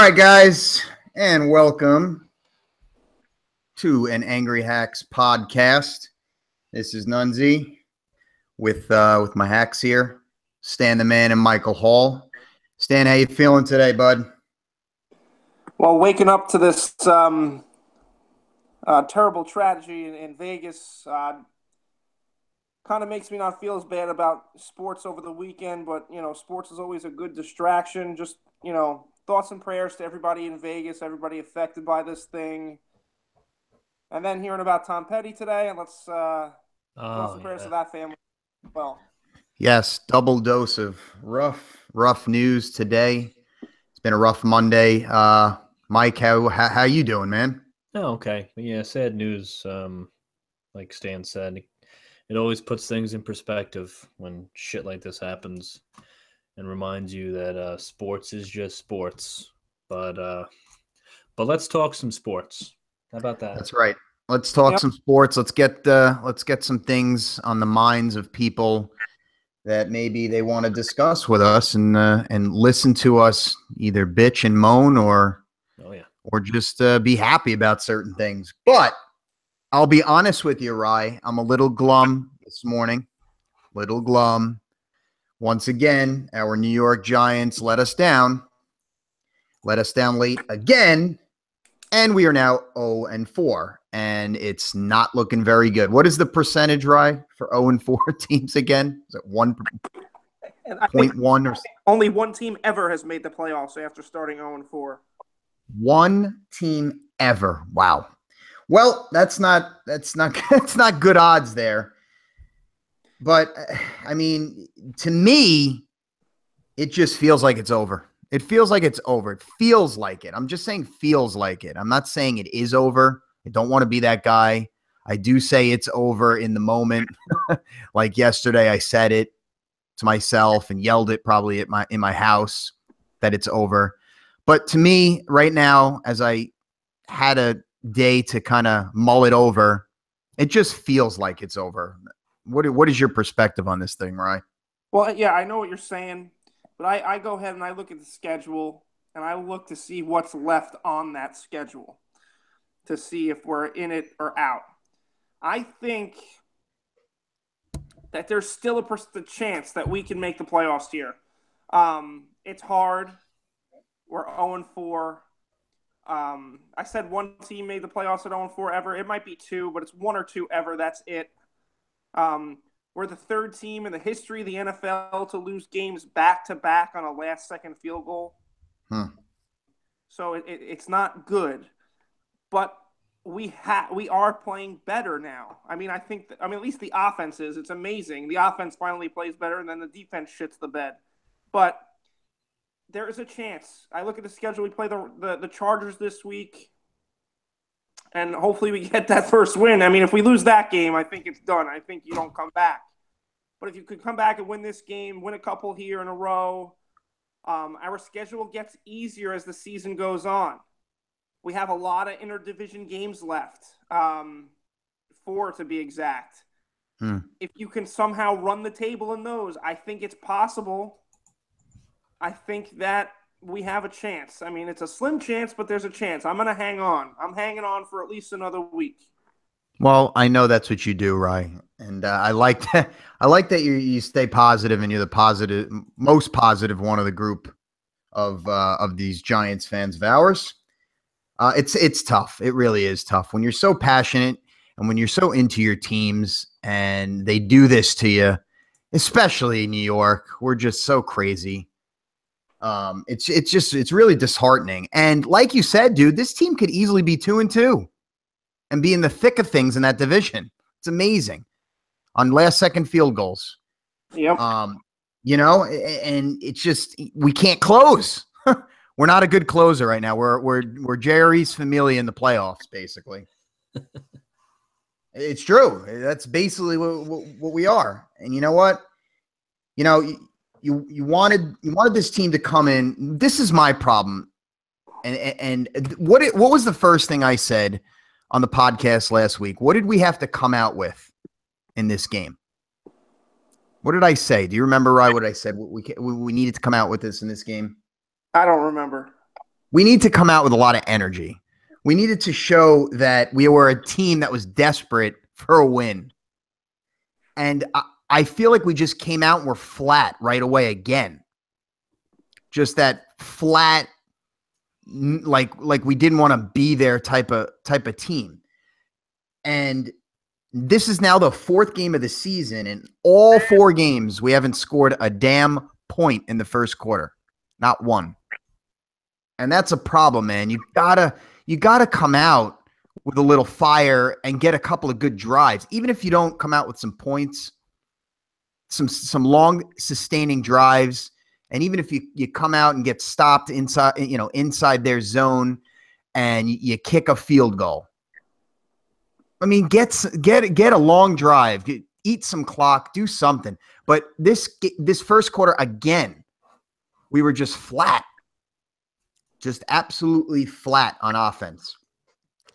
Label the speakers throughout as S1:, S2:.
S1: right, guys, and welcome to an Angry Hacks podcast. This is Nunzi with my hacks here, Stan the Man and Michael Hall. Stan, how you feeling today, bud?
S2: Well, waking up to this terrible tragedy in Vegas kind of makes me not feel as bad about sports over the weekend. But, sports is always a good distraction. Just, thoughts and prayers to everybody in Vegas, everybody affected by this thing. And then hearing about Tom Petty today, and let's thoughts and prayers to that family as well.
S1: Yes, double dose of rough news today. It's been a rough Monday. Mike, how you doing, man?
S3: Oh, okay. Yeah, sad news. Like Stan said, it always puts things in perspective when shit like this happens and reminds you that sports is just sports. But let's talk some sports. How about that?
S1: That's right. Let's talk some sports. Let's get some things on the minds of people that maybe they want to discuss with us and listen to us either bitch and moan or just be happy about certain things. But I'll be honest with you, Rye. I'm a little glum this morning. Little glum. Once again, our New York Giants let us down. Let us down late again. And we are now 0-4. And it's not looking very good. What is the percentage, Rye, for 0-4 teams again? Is it 1.1 or
S2: only one team ever has made the playoffs after starting 0-4.
S1: One team ever. Wow. Well, that's not good odds there. But I mean, to me, it just feels like it's over. It feels like it's over. It feels like it. I'm just saying feels like it. I'm not saying it is over. I don't want to be that guy. I do say it's over in the moment. Like yesterday, I said it to myself and yelled it probably in my house that it's over. But to me, right now, as I had a day to kind of mull it over, it just feels like it's over. What is your perspective on this thing, Ryan?
S2: Well, yeah, I know what you're saying, but I go ahead and I look at the schedule and I look to see what's left on that schedule to see if we're in it or out. I think that there's still a chance that we can make the playoffs here. It's hard. We're 0-4. I said one team made the playoffs at 0-4 ever. It might be two, but it's one or two ever. That's it. We're the third team in the history of the NFL to lose games back-to-back on a last-second field goal. So it's not good. But we are playing better now. I mean, at least the offense is. It's amazing. The offense finally plays better, and then the defense shits the bed. But there is a chance. I look at the schedule. We play the Chargers this week, and hopefully we get that first win. I mean, if we lose that game, I think it's done. I think you don't come back. But if you could come back and win this game, win a couple here in a row, our schedule gets easier as the season goes on. We have a lot of interdivision games left, 4 to be exact. If you can somehow run the table in those, I think it's possible. I think that we have a chance. I mean, it's a slim chance, but there's a chance. I'm going to hang on. I'm hanging on for at least another week.
S1: Well, I know that's what you do, Ryan, and I like that. I like that you stay positive, and you're the most positive one of the group of these Giants fans of ours. It's tough. It really is tough when you're so passionate and when you're so into your teams, and they do this to you, especially in New York. We're just so crazy. It's really disheartening. And like you said, dude, this team could easily be 2-2 and be in the thick of things in that division. It's amazing on last second field goals.
S2: Yep.
S1: And it's just, we can't close. We're not a good closer right now. We're Jerry's Familia in the playoffs, basically. It's true. That's basically what we are. And you know what? You wanted this team to come in. This is my problem. And what was the first thing I said on the podcast last week? What did we have to come out with in this game? What did I say? Do you remember, Rye, what I said? We needed to come out with this in this game?
S2: I don't remember.
S1: we need to come out with a lot of energy. We needed to show that we were a team that was desperate for a win. And I feel like we just came out and were flat right away again. Just that flat, like we didn't want to be there type of team. And this is now the 4th game of the season. And all 4 games, we haven't scored a damn point in the first quarter. Not one. And that's a problem, man. You gotta come out with a little fire and get a couple of good drives. Even if you don't come out with some points, some long sustaining drives. And even if you come out and get stopped inside their zone and you kick a field goal. I mean, get a long drive, eat some clock, do something. But this first quarter, again, we were just flat. Just absolutely flat on offense.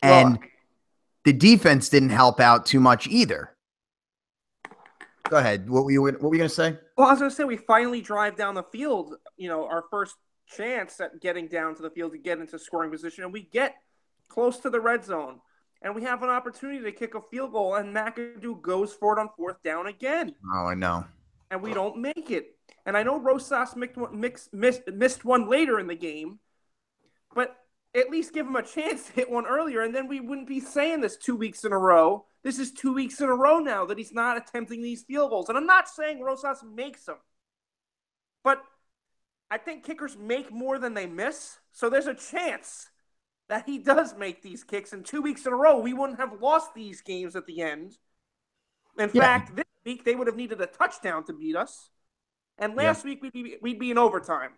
S1: And the defense didn't help out too much either. Go ahead. What were you going to say?
S2: Well, I was going to say we finally drive down the field, our first chance at getting down to the field to get into scoring position, and we get close to the red zone. And we have an opportunity to kick a field goal, and McAdoo goes for it on 4th down again.
S1: Oh, I know.
S2: And we don't make it. And I know Rosas missed one later in the game, but at least give him a chance to hit one earlier, and then we wouldn't be saying this 2 weeks in a row. This is 2 weeks in a row now that he's not attempting these field goals. And I'm not saying Rosas makes them, but I think kickers make more than they miss. So there's a chance that he does make these kicks. And 2 weeks in a row, we wouldn't have lost these games at the end. In fact, this week they would have needed a touchdown to beat us. And last week we'd be in overtime.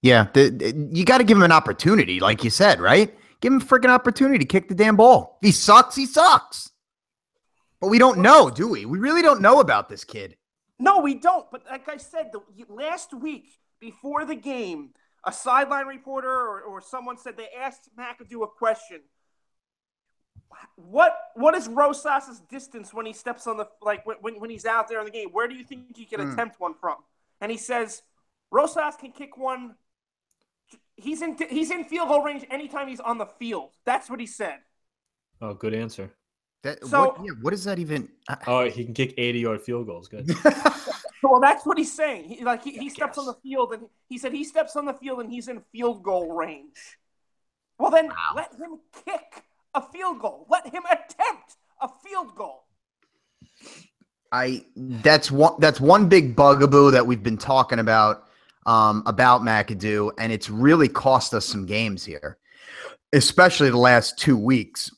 S1: Yeah, you got to give him an opportunity, like you said, right? Give him a freaking opportunity to kick the damn ball. If he sucks, he sucks. But we don't know, do we? We really don't know about this kid.
S2: No, we don't. But like I said, last week before the game, a sideline reporter or someone said they asked McAdoo a question. What is Rosas' distance when he steps on the when he's out there in the game? Where do you think he can attempt one from? And he says Rosas can kick one. He's in field goal range anytime he's on the field. That's what he said.
S3: Oh, good answer.
S1: What does that even?
S3: Oh, he can kick 80-yard field goals. Good.
S2: Well, that's what he's saying. He steps on the field, and he said he steps on the field and he's in field goal range. Well, then let him kick a field goal. Let him attempt a field goal.
S1: That's one big bugaboo that we've been talking about McAdoo, and it's really cost us some games here, especially the last 2 weeks.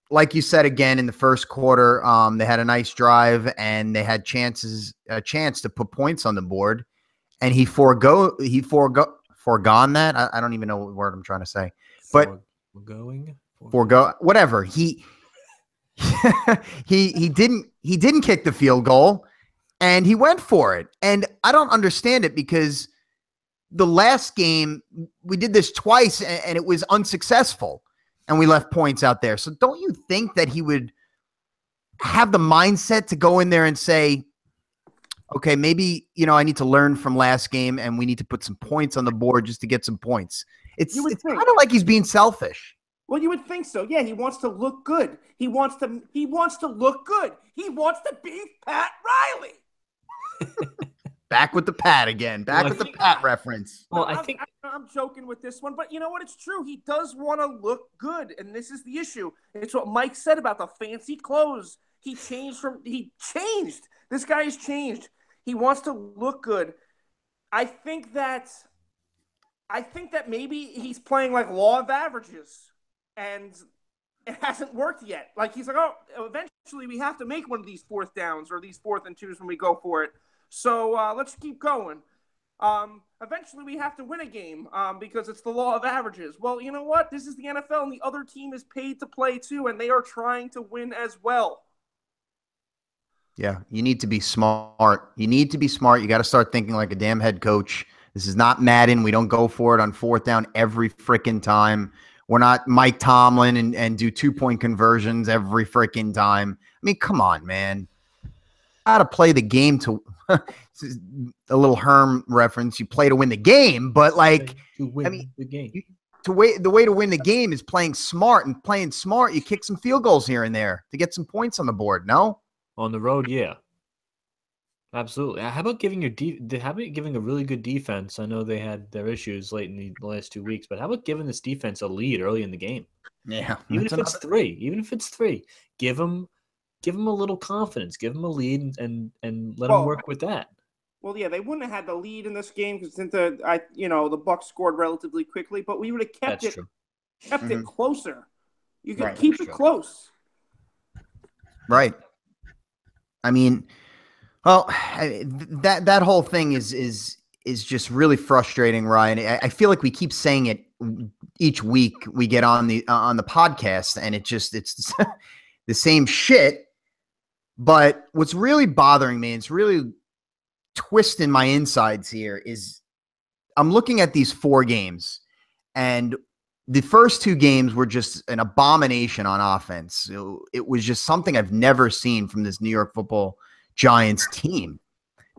S1: Like you said, again, in the first quarter, they had a nice drive and they had a chance to put points on the board, and he forgone that. I don't even know what word I'm trying to say, but forgo whatever. He didn't kick the field goal, and he went for it, and I don't understand it because the last game we did this twice and it was unsuccessful. And we left points out there. So don't you think that he would have the mindset to go in there and say, okay, maybe, I need to learn from last game and we need to put some points on the board just to get some points. It's kind of like he's being selfish.
S2: Well, you would think so. Yeah, he wants to look good. He wants to look good. He wants to be Pat Riley.
S1: Back with the Pat again. With the Pat reference.
S3: Well,
S2: I'm joking with this one, but you know what? It's true. He does want to look good, and this is the issue. It's what Mike said about the fancy clothes. He changed. This guy has changed. He wants to look good. I think that maybe he's playing like law of averages, and it hasn't worked yet. Like he's like, oh, eventually we have to make one of these 4th downs or these 4th and 2s when we go for it. So let's keep going. Eventually we have to win a game because it's the law of averages. Well, you know what? This is the NFL, and the other team is paid to play too, and they are trying to win as well.
S1: Yeah, you need to be smart. You got to start thinking like a damn head coach. This is not Madden. We don't go for it on 4th down every freaking time. We're not Mike Tomlin and do 2-point conversions every freaking time. I mean, come on, man. How to play the game to a little Herm reference. You play to win the game, but the game. the way to win the game is playing smart, and playing smart, you kick some field goals here and there to get some points on the board. No,
S3: On the road, yeah. Absolutely. How about giving a really good defense? I know they had their issues late in the last 2 weeks, but how about giving this defense a lead early in the game?
S1: yeah,
S3: Even if it's three, give them a little confidence, give them a lead, and let them work with that.
S2: Well, yeah, they wouldn't have had the lead in this game because the Bucks scored relatively quickly, but we would have kept it closer. You could keep it close.
S1: Right. I mean, well, that whole thing is just really frustrating, Ryan. I feel like we keep saying it each week we get on the podcast, and it's the same shit. But what's really bothering me, it's really twisting my insides here, is I'm looking at these 4 games, and the first 2 games were just an abomination on offense. It was just something I've never seen from this New York Football Giants team.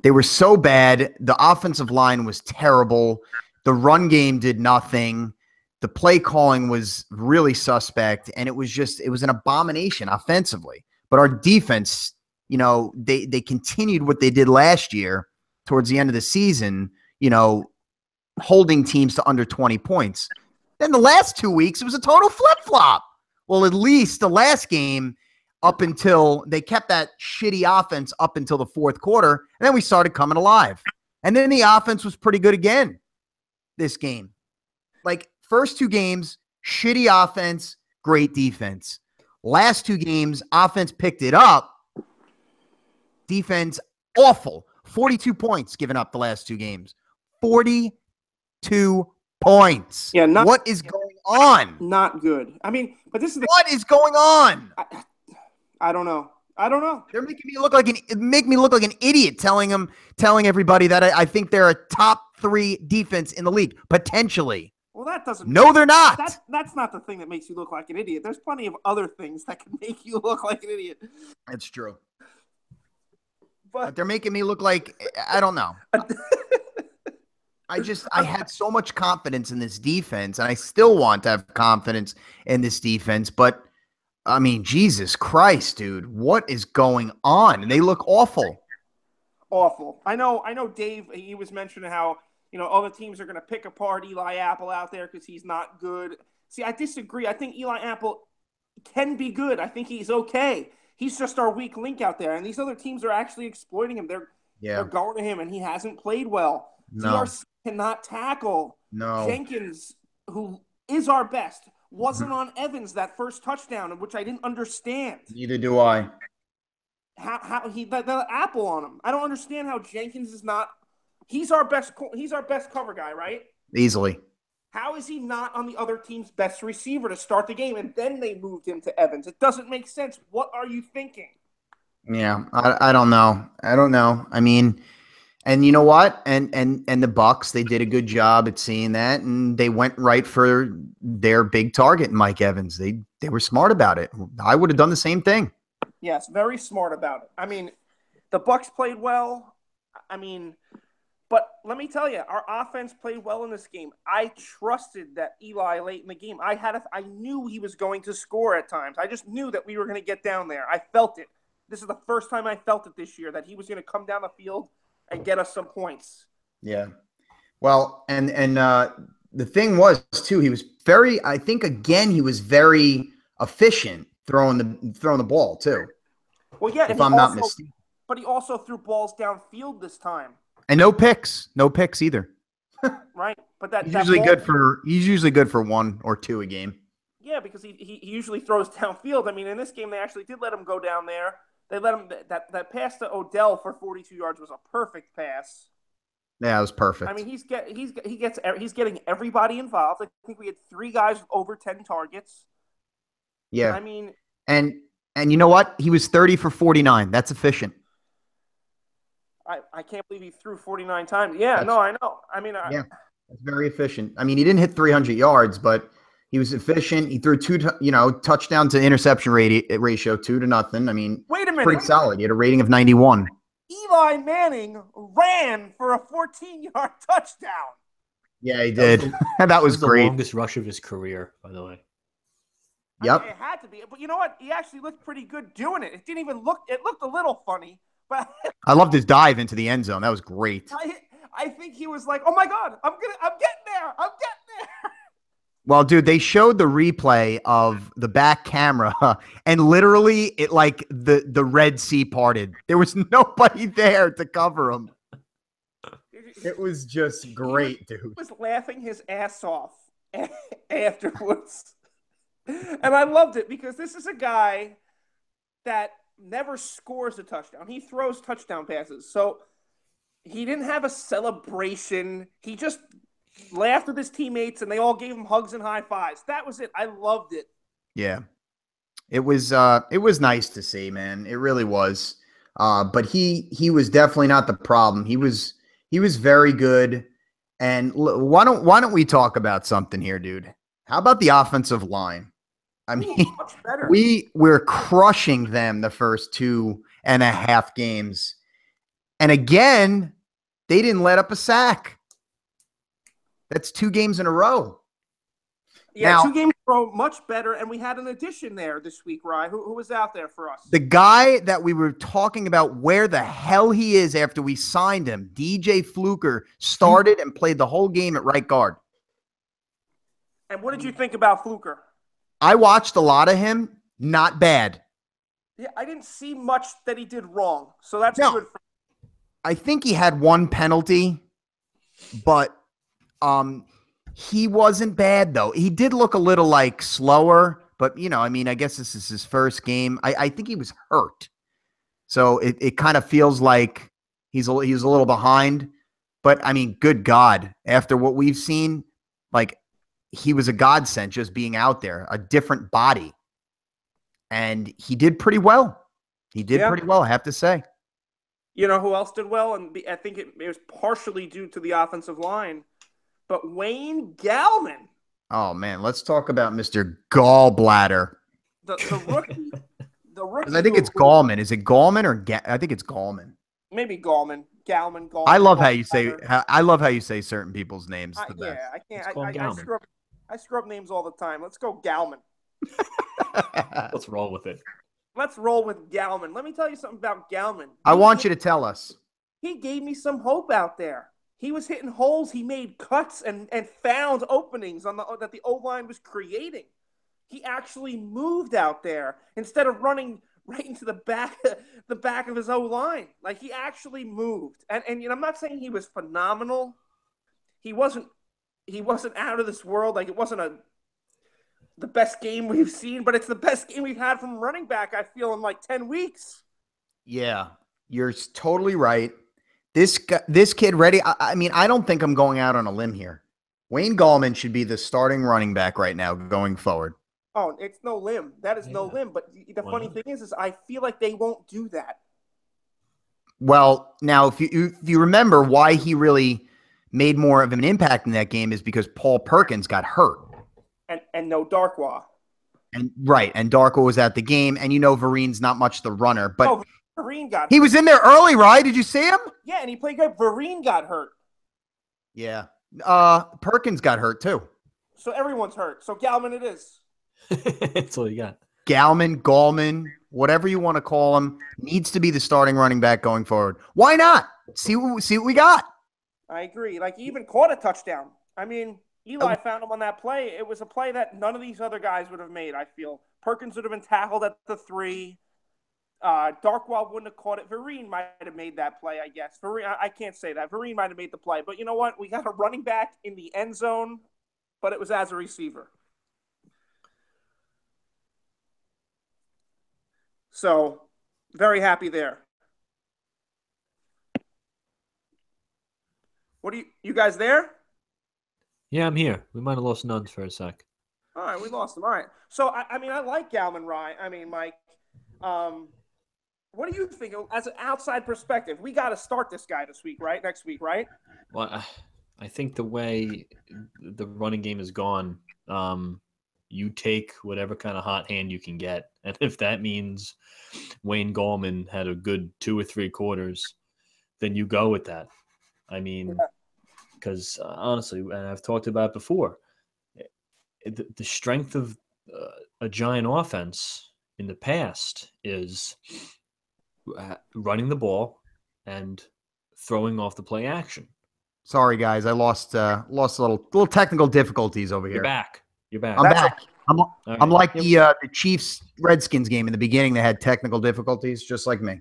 S1: They were so bad. The offensive line was terrible. The run game did nothing. The play calling was really suspect, and it was an abomination offensively. But our defense, they continued what they did last year towards the end of the season, holding teams to under 20 points. Then the last 2 weeks, it was a total flip-flop. Well, at least the last game, up until they kept that shitty offense up until the fourth quarter, and then we started coming alive. And then the offense was pretty good again this game. Like, first 2 games, shitty offense, great defense. Last 2 games, offense picked it up. Defense, awful. 42 points given up the last 2 games. 42 points. Yeah, what is going on?
S2: Not good. I mean, but this is
S1: what is going on?
S2: I don't know.
S1: They're making me look like an idiot telling everybody that I think they're a top 3 defense in the league, potentially.
S2: Well, that doesn't.
S1: No, they're not.
S2: That's not the thing that makes you look like an idiot. There's plenty of other things that can make you look like an idiot.
S1: That's true. But they're making me look like, I don't know. I had so much confidence in this defense, and I still want to have confidence in this defense. But, I mean, Jesus Christ, dude, what is going on? And they look awful.
S2: Awful. I know, Dave, he was mentioning how, other teams are going to pick apart Eli Apple out there because he's not good. See, I disagree. I think Eli Apple can be good. I think he's okay. He's just our weak link out there. And these other teams are actually exploiting him. They're going to him, and he hasn't played well.
S1: No.
S2: DRC cannot tackle.
S1: No.
S2: Jenkins, who is our best, wasn't on Evans that first touchdown, which I didn't understand.
S1: Neither do I.
S2: How he the Apple on him. I don't understand how Jenkins is not. He's our best cover guy, right?
S1: Easily.
S2: How is he not on the other team's best receiver to start the game, and then they moved him to Evans? It doesn't make sense. What are you thinking?
S1: Yeah, I don't know. I mean, and you know what? And the Bucks, they did a good job at seeing that, and they went right for their big target, Mike Evans. They were smart about it. I would have done the same thing.
S2: Yes, very smart about it. I mean, the Bucks played well. But let me tell you, our offense played well in this game. I trusted that Eli late in the game. I knew he was going to score at times. I just knew that we were going to get down there. I felt it. This is the first time I felt it this year, that he was going to come down the field and get us some points.
S1: Yeah. Well, and the thing was, too, he was very efficient throwing the ball, too.
S2: Well, yeah.
S1: If I'm not mistaken.
S2: But he also threw balls downfield this time.
S1: And no picks either.
S2: Right, but
S1: he's usually good for 1 or 2 a game.
S2: Yeah, because he usually throws downfield. I mean, in this game they actually did let him go down there. They let him that pass to Odell for 42 yards was a perfect pass.
S1: Yeah, it was perfect.
S2: I mean, he's getting everybody involved. I think we had 3 guys with over 10 targets.
S1: Yeah,
S2: I mean,
S1: and you know what? He was 30 for 49. That's efficient.
S2: I can't believe he threw 49 times. Yeah, I know. I mean,
S1: yeah, that's very efficient. I mean, he didn't hit 300 yards, but he was efficient. He threw 2, touchdown to interception ratio 2-0. I mean,
S2: wait a minute,
S1: pretty solid. He had a rating of 91.
S2: Eli Manning ran for a 14-yard touchdown.
S1: Yeah, he
S3: That was
S1: did.
S3: the,
S1: That
S3: that
S1: was
S3: was the
S1: great.
S3: longest rush of his career, by the way.
S2: I mean,
S1: Yep.
S2: it had to be. But you know what? He actually looked pretty good doing it. It didn't even look. It looked a little funny, but
S1: I loved his dive into the end zone. That was great.
S2: I think he was like, "Oh my god, I'm getting there. I'm getting there."
S1: Well, dude, they showed the replay of the back camera, and literally, it like the Red Sea parted. There was nobody there to cover him. It was just great, dude.
S2: Was laughing his ass off afterwards. And I loved it because this is a guy that never scores a touchdown. He throws touchdown passes. So he didn't have a celebration. He just laughed with his teammates and they all gave him hugs and high fives. That was it. I loved it.
S1: Yeah. It was nice to see, man. It really was. But he was definitely not the problem. He was very good. And why don't we talk about something here, dude? How about the offensive line? I mean,
S2: much better.
S1: we're crushing them the first 2.5 games. And again, they didn't let up a sack. That's 2 games in a row.
S2: Yeah,
S1: now,
S2: 2 games in a row, much better. And we had an addition there this week, Rye. Who was out there for us?
S1: The guy that we were talking about where the hell he is after we signed him, DJ Fluker, started and played the whole game at right guard.
S2: And what did you think about Fluker?
S1: I watched a lot of him. Not bad.
S2: Yeah, I didn't see much that he did wrong. So that's
S1: No.
S2: good.
S1: I think he had 1 penalty, but he wasn't bad, though. He did look a little like slower, but I mean, I guess this is his first game. I think he was hurt. So it kind of feels like he's a little behind. But I mean, good God, after what we've seen, like he was a godsend just being out there, a different body. And he did pretty well. He did pretty well, I have to say.
S2: You know who else did well? And I think it was partially due to the offensive line. But Wayne Gallman.
S1: Oh, man, let's talk about Mr. Gallbladder.
S2: The rookie. The rookie.
S1: I think it's Gallman. Is it Gallman or I think it's Gallman.
S2: Maybe Gallman. Gallman.
S1: I love how you say. I love how you say certain people's names.
S2: Yeah, I can't. I screw up names all the time. Let's go Gallman.
S3: Let's roll with it.
S2: Let's roll with Gallman. Let me tell you something about Gallman.
S1: I want you to tell us.
S2: He gave me some hope out there. He was hitting holes. He made cuts and found openings that the O-line was creating. He actually moved out there instead of running right into the back of his O-line. Like, he actually moved. And I'm not saying he was phenomenal. He wasn't out of this world. Like, it wasn't the best game we've seen, but it's the best game we've had from running back, I feel, in like 10 weeks.
S1: Yeah, you're totally right. This kid ready. I mean, I don't think I'm going out on a limb here. Wayne Gallman should be the starting running back right now going forward.
S2: Oh, it's no limb. That is no limb. But the funny thing is I feel like they won't do that.
S1: Well, now, if you remember why he really made more of an impact in that game is because Paul Perkins got hurt.
S2: And no Darkwa.
S1: And Darko was at the game, and Vereen's not much the runner, but
S2: Vereen got hurt.
S1: He was in there early, right? Did you see him?
S2: Yeah, and he played good. Vereen got hurt.
S1: Yeah. Perkins got hurt too.
S2: So everyone's hurt. So Gallman it is.
S3: That's all you got.
S1: Gallman, whatever you want to call him, needs to be the starting running back going forward. Why not? See what we got. I
S2: agree. Like, he even caught a touchdown. I mean, Eli found him on that play. It was a play that none of these other guys would have made, I feel. Perkins would have been tackled at the 3. Darkwall wouldn't have caught it. Vereen might have made that play, I guess. I can't say that. Vereen might have made the play. But you know what? We got a running back in the end zone, but it was as a receiver. So, very happy there. What are you guys there?
S3: Yeah, I'm here. We might have lost Nuns for a sec.
S2: All right, we lost him. All right. So, I mean, I like Gallman Rye. I mean, Mike, what do you think as an outside perspective? We got to start this guy this week, right? Next week, right?
S3: Well, I think the way the running game is gone, you take whatever kind of hot hand you can get. And if that means Wayne Gallman had a good 2 or 3 quarters, then you go with that. I mean, Because honestly, and I've talked about it before, the strength of a Giant offense in the past is running the ball and throwing off the play action.
S1: Sorry, guys. I lost a little technical difficulties over
S3: You're
S1: here.
S3: back. You're back.
S1: I'm back. I'm
S3: right.
S1: like the Chiefs Redskins game in the beginning. They had technical difficulties, just like me.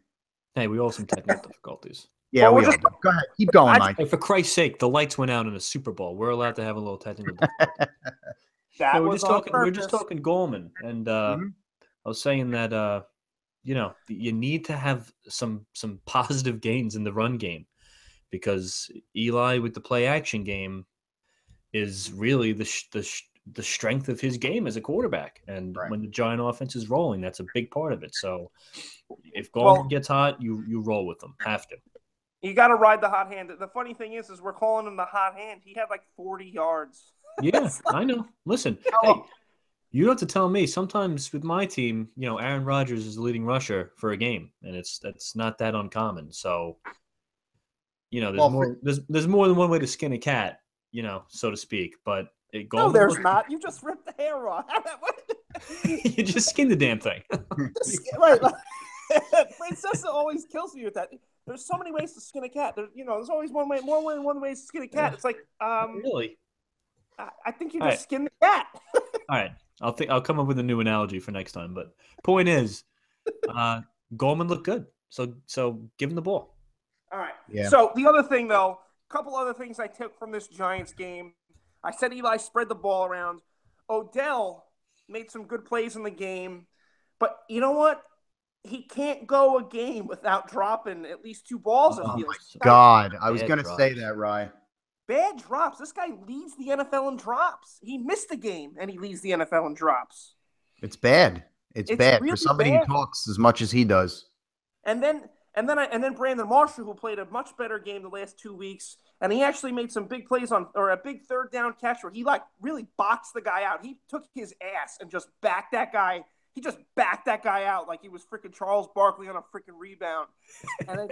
S3: Hey, we all have some technical difficulties.
S1: Yeah,
S2: Well,
S1: we
S2: we're
S1: all
S2: just-
S1: do. Go ahead. Keep going, Mike.
S3: Hey, for Christ's sake, the lights went out in a Super Bowl. We're allowed to have a little technical difficulty.
S2: That
S3: we're
S2: was
S3: just
S2: on
S3: talking. We're
S2: purpose.
S3: just talking Goldman, and
S1: Mhm.
S3: I was saying that you need to have some positive gains in the run game, because Eli with the play action game is really the strength of his game as a quarterback, and
S1: Right.
S3: when the Giant offense is rolling, that's a big part of it. So if Goldman gets hot, you roll with them. Have to.
S2: You got to ride the hot hand. The funny thing is we're calling him the hot hand. He had like 40 yards.
S3: Yeah, I know. Listen, hey, you don't have to tell me. Sometimes with my team, Aaron Rodgers is the leading rusher for a game, and that's not that uncommon. So, there's more than one way to skin a cat, so to speak. But
S2: No, there's not. You just ripped the hair off.
S3: You just skinned the damn thing.
S2: Right. Francesca always kills me with that. There's so many ways to skin a cat. There's always more than one way to skin a cat. It's like,
S3: really?
S2: I think you just skinned the cat.
S3: All right. I'll come up with a new analogy for next time. But point is, Goldman looked good. So give him the ball.
S2: All right.
S1: Yeah.
S2: So the other thing, though, a couple other things I took from this Giants game. I said Eli spread the ball around. Odell made some good plays in the game. But you know what? He can't go a game without dropping at least 2 balls.
S1: Oh, my God. I was going to say that, Rye.
S2: Bad drops. This guy leads the NFL in drops. He missed the game, and he leads the NFL in drops.
S1: It's bad. It's bad
S2: really
S1: for somebody
S2: bad.
S1: who talks as much as he does.
S2: And then Brandon Marshall, who played a much better game the last 2 weeks, and he actually made some big plays or a big third down catch where he really boxed the guy out. He took his ass and just backed that guy. He just backed that guy out like he was freaking Charles Barkley on a freaking rebound, and then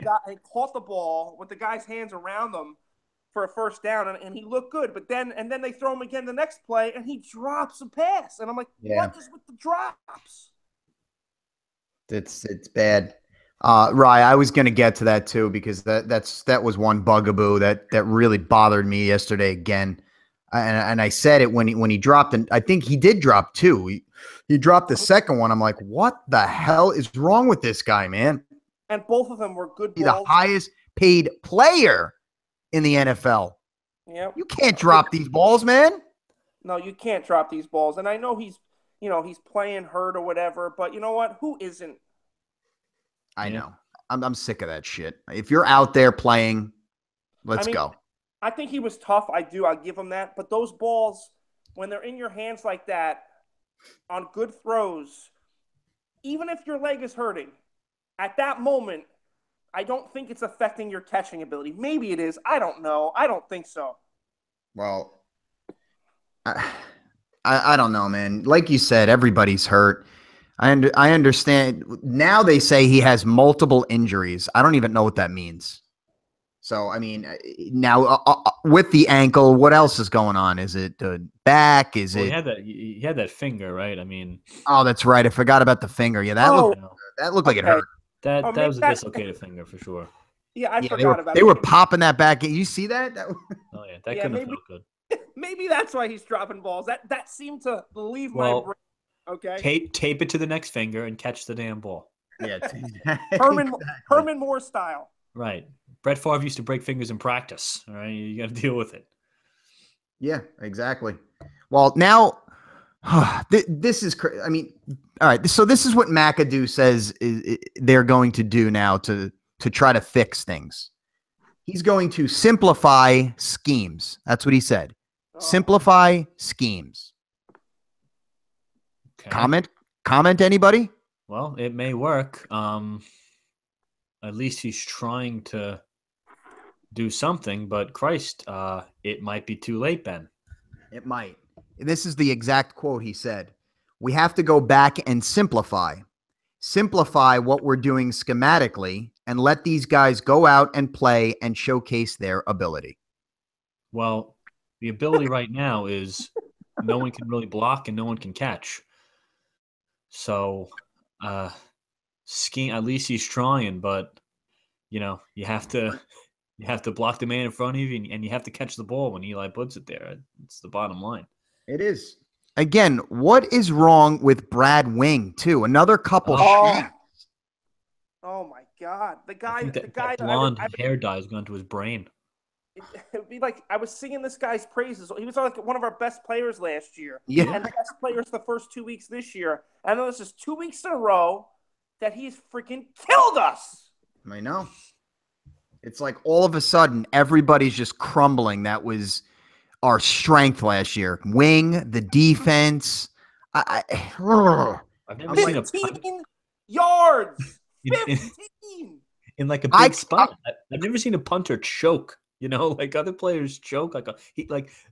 S2: caught the ball with the guy's hands around him for a first down, and he looked good. But then they throw him again the next play, and he drops a pass, and I'm like, What is with the drops?
S1: It's bad. Rye, I was going to get to that too, because that was one bugaboo that really bothered me yesterday again. And I said it when he dropped, and I think he did drop 2. He dropped the second one. I'm like, what the hell is wrong with this guy, man?
S2: And both of them were good balls.
S1: The highest paid player in the NFL.
S2: Yep.
S1: You can't drop these balls, man.
S2: No, you can't drop these balls. And I know he's playing hurt or whatever, but you know what? Who isn't?
S1: I know. I'm sick of that shit. If you're out there playing, let's go.
S2: I think he was tough. I'll give him that. But those balls, when they're in your hands like that, on good throws, even if your leg is hurting, at that moment, I don't think it's affecting your catching ability. Maybe it is. I don't know. I don't think so.
S1: Well, I don't know, man. Like you said, everybody's hurt. I understand. Now they say he has multiple injuries. I don't even know what that means. So, I mean, now with the ankle, what else is going on? Is it the back? Is it?
S3: He had that finger, right? I mean.
S1: Oh, that's right. I forgot about the finger. Yeah, that looked like it hurt.
S3: That was a dislocated finger for sure.
S2: Yeah, I forgot about it.
S1: They were popping that back. You see that?
S3: Oh yeah, that couldn't have felt good.
S2: Maybe that's why he's dropping balls. That seemed to leave my brain. Okay.
S3: Tape it to the next finger and catch the damn ball.
S1: Yeah.
S2: Herman Moore style.
S3: Right. Brett Favre used to break fingers in practice. All right. You got to deal with it.
S1: Yeah, exactly. Well, now this is I mean, all right. So this is what McAdoo says they're going to do now to try to fix things. He's going to simplify schemes. That's what he said. Simplify schemes. Okay. Comment anybody?
S3: Well, it may work. At least he's trying to do something, but Christ, it might be too late, Ben.
S1: It might. This is the exact quote he said. We have to go back and simplify what we're doing schematically and let these guys go out and play and showcase their ability.
S3: Well, the ability right now is no one can really block and no one can catch. So, skiing at least he's trying, but you have to block the man in front of you, and you have to catch the ball when Eli puts it there. It's the bottom line.
S1: It is. Again, what is wrong with Brad Wing, too? Another couple
S2: Oh,
S1: shots.
S2: oh my God!
S3: I
S2: The
S3: think that,
S2: guy
S3: that
S2: that
S3: blonde hair dye has gone to his brain.
S2: it would be like I was singing this guy's praises. He was like one of our best players last year,
S1: Yeah.
S2: and best players the first 2 weeks this year. And then this is 2 weeks in a row that he's freaking killed us.
S1: I know. It's like all of a sudden, everybody's just crumbling. That was our strength last year. Wing, the defense.
S3: I've never
S1: I'm
S3: seen
S1: like,
S2: 15 yards.
S3: in, in,
S2: 15.
S3: in like a big spot. I've never seen a punter choke. Like other players choke.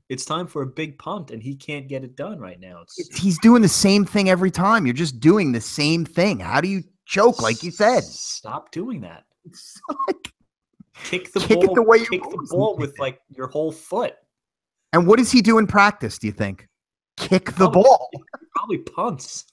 S3: It's time for a big punt, and he can't get it done right now.
S1: he's doing the same thing every time. You're just doing the same thing. How do you choke, like you said?
S3: Stop doing that.
S1: It's like,
S3: Kick the
S1: kick
S3: ball.
S1: it the way you
S3: kick the
S1: always
S3: ball
S1: did.
S3: with like your whole foot.
S1: And what does he do in practice, do you think? Kick the ball.
S3: Probably punts.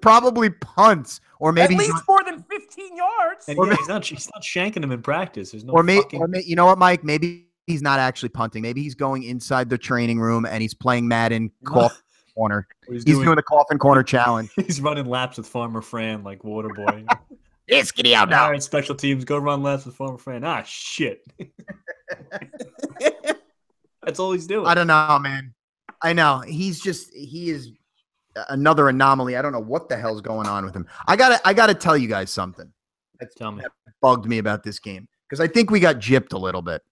S1: Probably punts. Or maybe
S2: At least more than 15 yards.
S3: And
S1: Or
S3: he's not shanking him in practice. There's no
S1: you know what, Mike? Maybe he's not actually punting. Maybe he's going inside the training room and he's playing Madden coffin corner. He's doing the coffin corner challenge.
S3: He's running laps with Farmer Fran like Waterboy.
S1: Yes, giddy out now.
S3: All right, special teams, go run laps with Farmer Fran. Ah, shit. That's all he's doing.
S1: I don't know, man. I know. He is another anomaly. I don't know what the hell's going on with him. I gotta tell you guys something.
S3: Tell me.
S1: That bugged me about this game because I think we got gypped a little bit.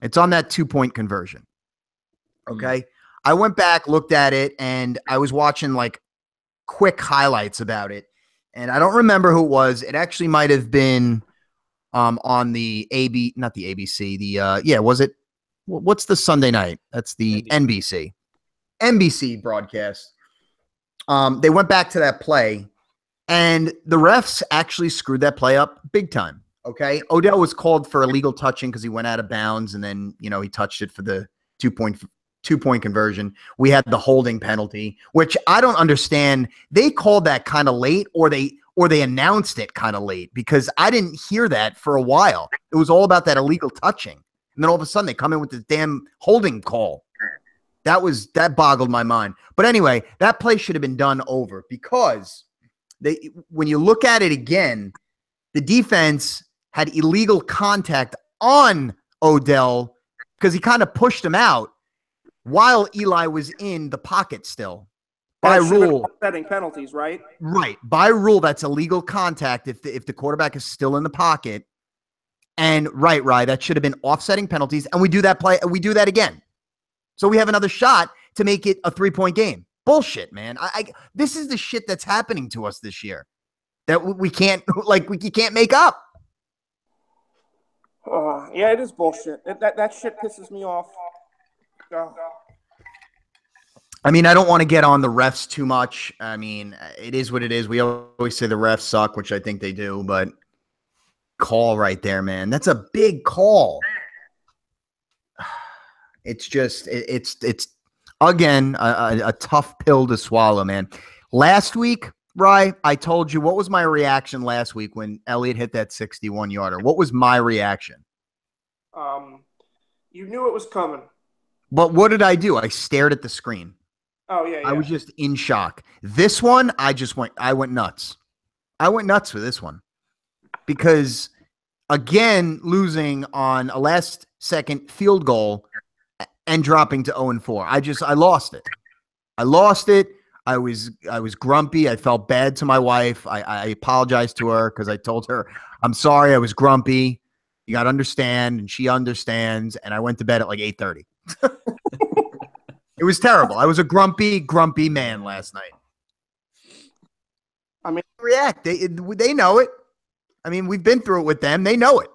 S1: It's on that 2-point conversion. Okay. I went back, looked at it, and I was watching like quick highlights about it. And I don't remember who it was. It actually might have been on the not the ABC. Was it? What's the Sunday night? That's the NBC broadcast. They went back to that play, and the refs actually screwed that play up big time. Okay. Odell was called for illegal touching because he went out of bounds, and then, he touched it for the 2-point conversion. We had the holding penalty, which I don't understand. They called that kind of late, or they announced it kind of late, because I didn't hear that for a while. It was all about that illegal touching. And then all of a sudden they come in with this damn holding call. That boggled my mind. But anyway, that play should have been done over, because when you look at it again, the defense had illegal contact on Odell because he kind of pushed him out while Eli was in the pocket still. By rule,
S2: setting penalties, right?
S1: Right. By rule, that's illegal contact if the quarterback is still in the pocket. And right, that should have been offsetting penalties. And we do that play. We do that again. So we have another shot to make it a 3-point game. Bullshit, man. This is the shit that's happening to us this year that we can't make up.
S2: Yeah, it is bullshit. That shit pisses me off.
S1: I mean, I don't want to get on the refs too much. I mean, it is what it is. We always say the refs suck, which I think they do, but call right there, man. That's a big call. It's just, it's again, a tough pill to swallow, man. Last week, Rye, I told you, what was my reaction last week when Elliott hit that 61-yarder? What was my reaction?
S2: You knew it was coming.
S1: But what did I do? I stared at the screen.
S2: Oh, yeah.
S1: I was just in shock. This one, I went nuts. I went nuts with this one. Because, again, losing on a last-second field goal and dropping to 0-4. I lost it. I lost it. I was grumpy. I felt bad to my wife. I apologized to her because I told her, I'm sorry, I was grumpy. You got to understand, and she understands. And I went to bed at like 8:30. It was terrible. I was a grumpy man last night.
S2: I mean,
S1: react. They know it. I mean, we've been through it with them. They know it.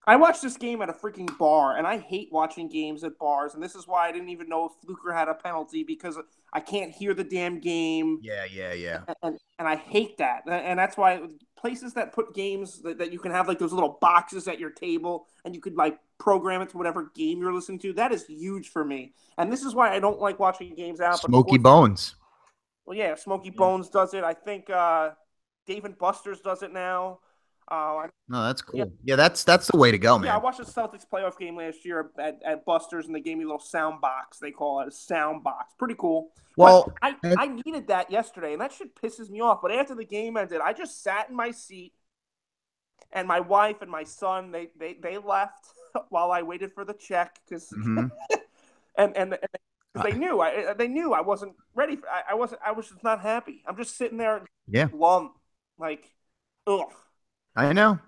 S2: I watched this game at a freaking bar, and I hate watching games at bars. And this is why I didn't even know if Fluker had a penalty, because I can't hear the damn game.
S1: Yeah.
S2: And I hate that. And that's why places that put games that you can have like those little boxes at your table and you could like program it to whatever game you're listening to. That is huge for me. And this is why I don't like watching games out. But
S1: Smoky Bones.
S2: Well, yeah, Smoky Bones does it. I think Dave and Buster's does it now.
S1: No, that's cool.
S2: Yeah,
S1: Yeah, that's the way to go, man.
S2: yeah, I watched the Celtics playoff game last year at Buster's, and they gave me a little sound box. They call it a sound box. Pretty cool.
S1: Well,
S2: but I needed that yesterday, and that shit pisses me off. But after the game ended, I just sat in my seat, and my wife and my son they left while I waited for the check because and they knew I wasn't ready. I was just not happy. I'm just sitting there, glum, like, ugh.
S1: I know.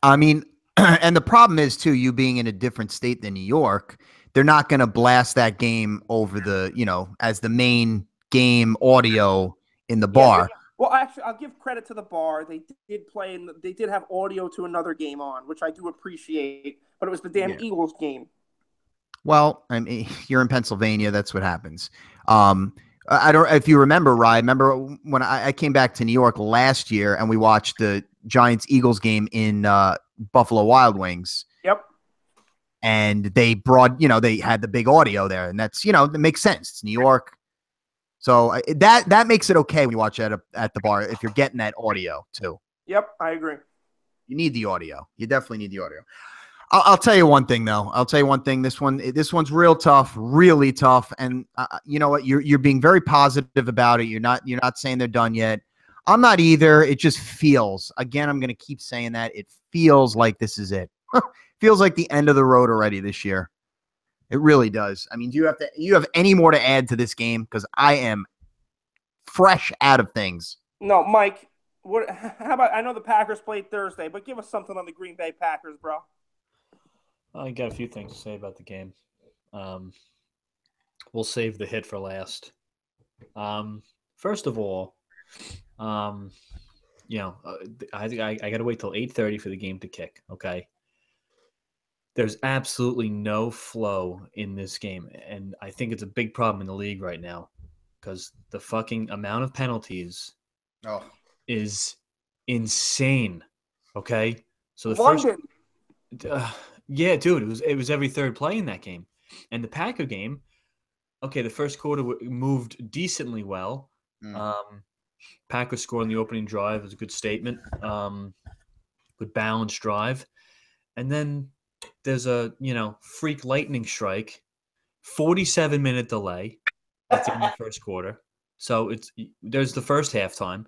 S1: I mean, and the problem is too, you being in a different state than New York, they're not going to blast that game over the, as the main game audio in the bar.
S2: Well, actually, I'll give credit to the bar. They did play, and they did have audio to another game on, which I do appreciate. But it was the damn Eagles game.
S1: Well, I mean, you're in Pennsylvania. That's what happens. I don't. If you remember, Ryan, remember when I came back to New York last year and we watched the Giants-Eagles game in Buffalo Wild Wings.
S2: Yep.
S1: And they brought, they had the big audio there, and that's, that makes sense. It's New York. So that makes it okay when you watch at the bar if you're getting that audio too.
S2: Yep, I agree.
S1: You need the audio. You definitely need the audio. I'll tell you one thing though. This one's real tough, really tough. And you know what? You're being very positive about it. You're not saying they're done yet. I'm not either. It just feels. Again, I'm going to keep saying that. It feels like this is it. Feels like the end of the road already this year. It really does. I mean, do you have any more to add to this game? Because I am fresh out of things.
S2: No, Mike. How about? I know the Packers played Thursday, but give us something on the Green Bay Packers, bro.
S3: I got a few things to say about the game. We'll save the hit for last. First of all, I think I got to wait till 8:30 for the game to kick. Okay. There's absolutely no flow in this game, and I think it's a big problem in the league right now because the fucking amount of penalties is insane. Okay, so the
S2: London.
S3: yeah, dude, it was every third play in that game, and the Packer game. Okay, the first quarter moved decently well. Packers scored on the opening drive. It was a good statement. Good balanced drive, and then there's a freak lightning strike, 47-minute delay. That's in the first quarter. So there's the first halftime.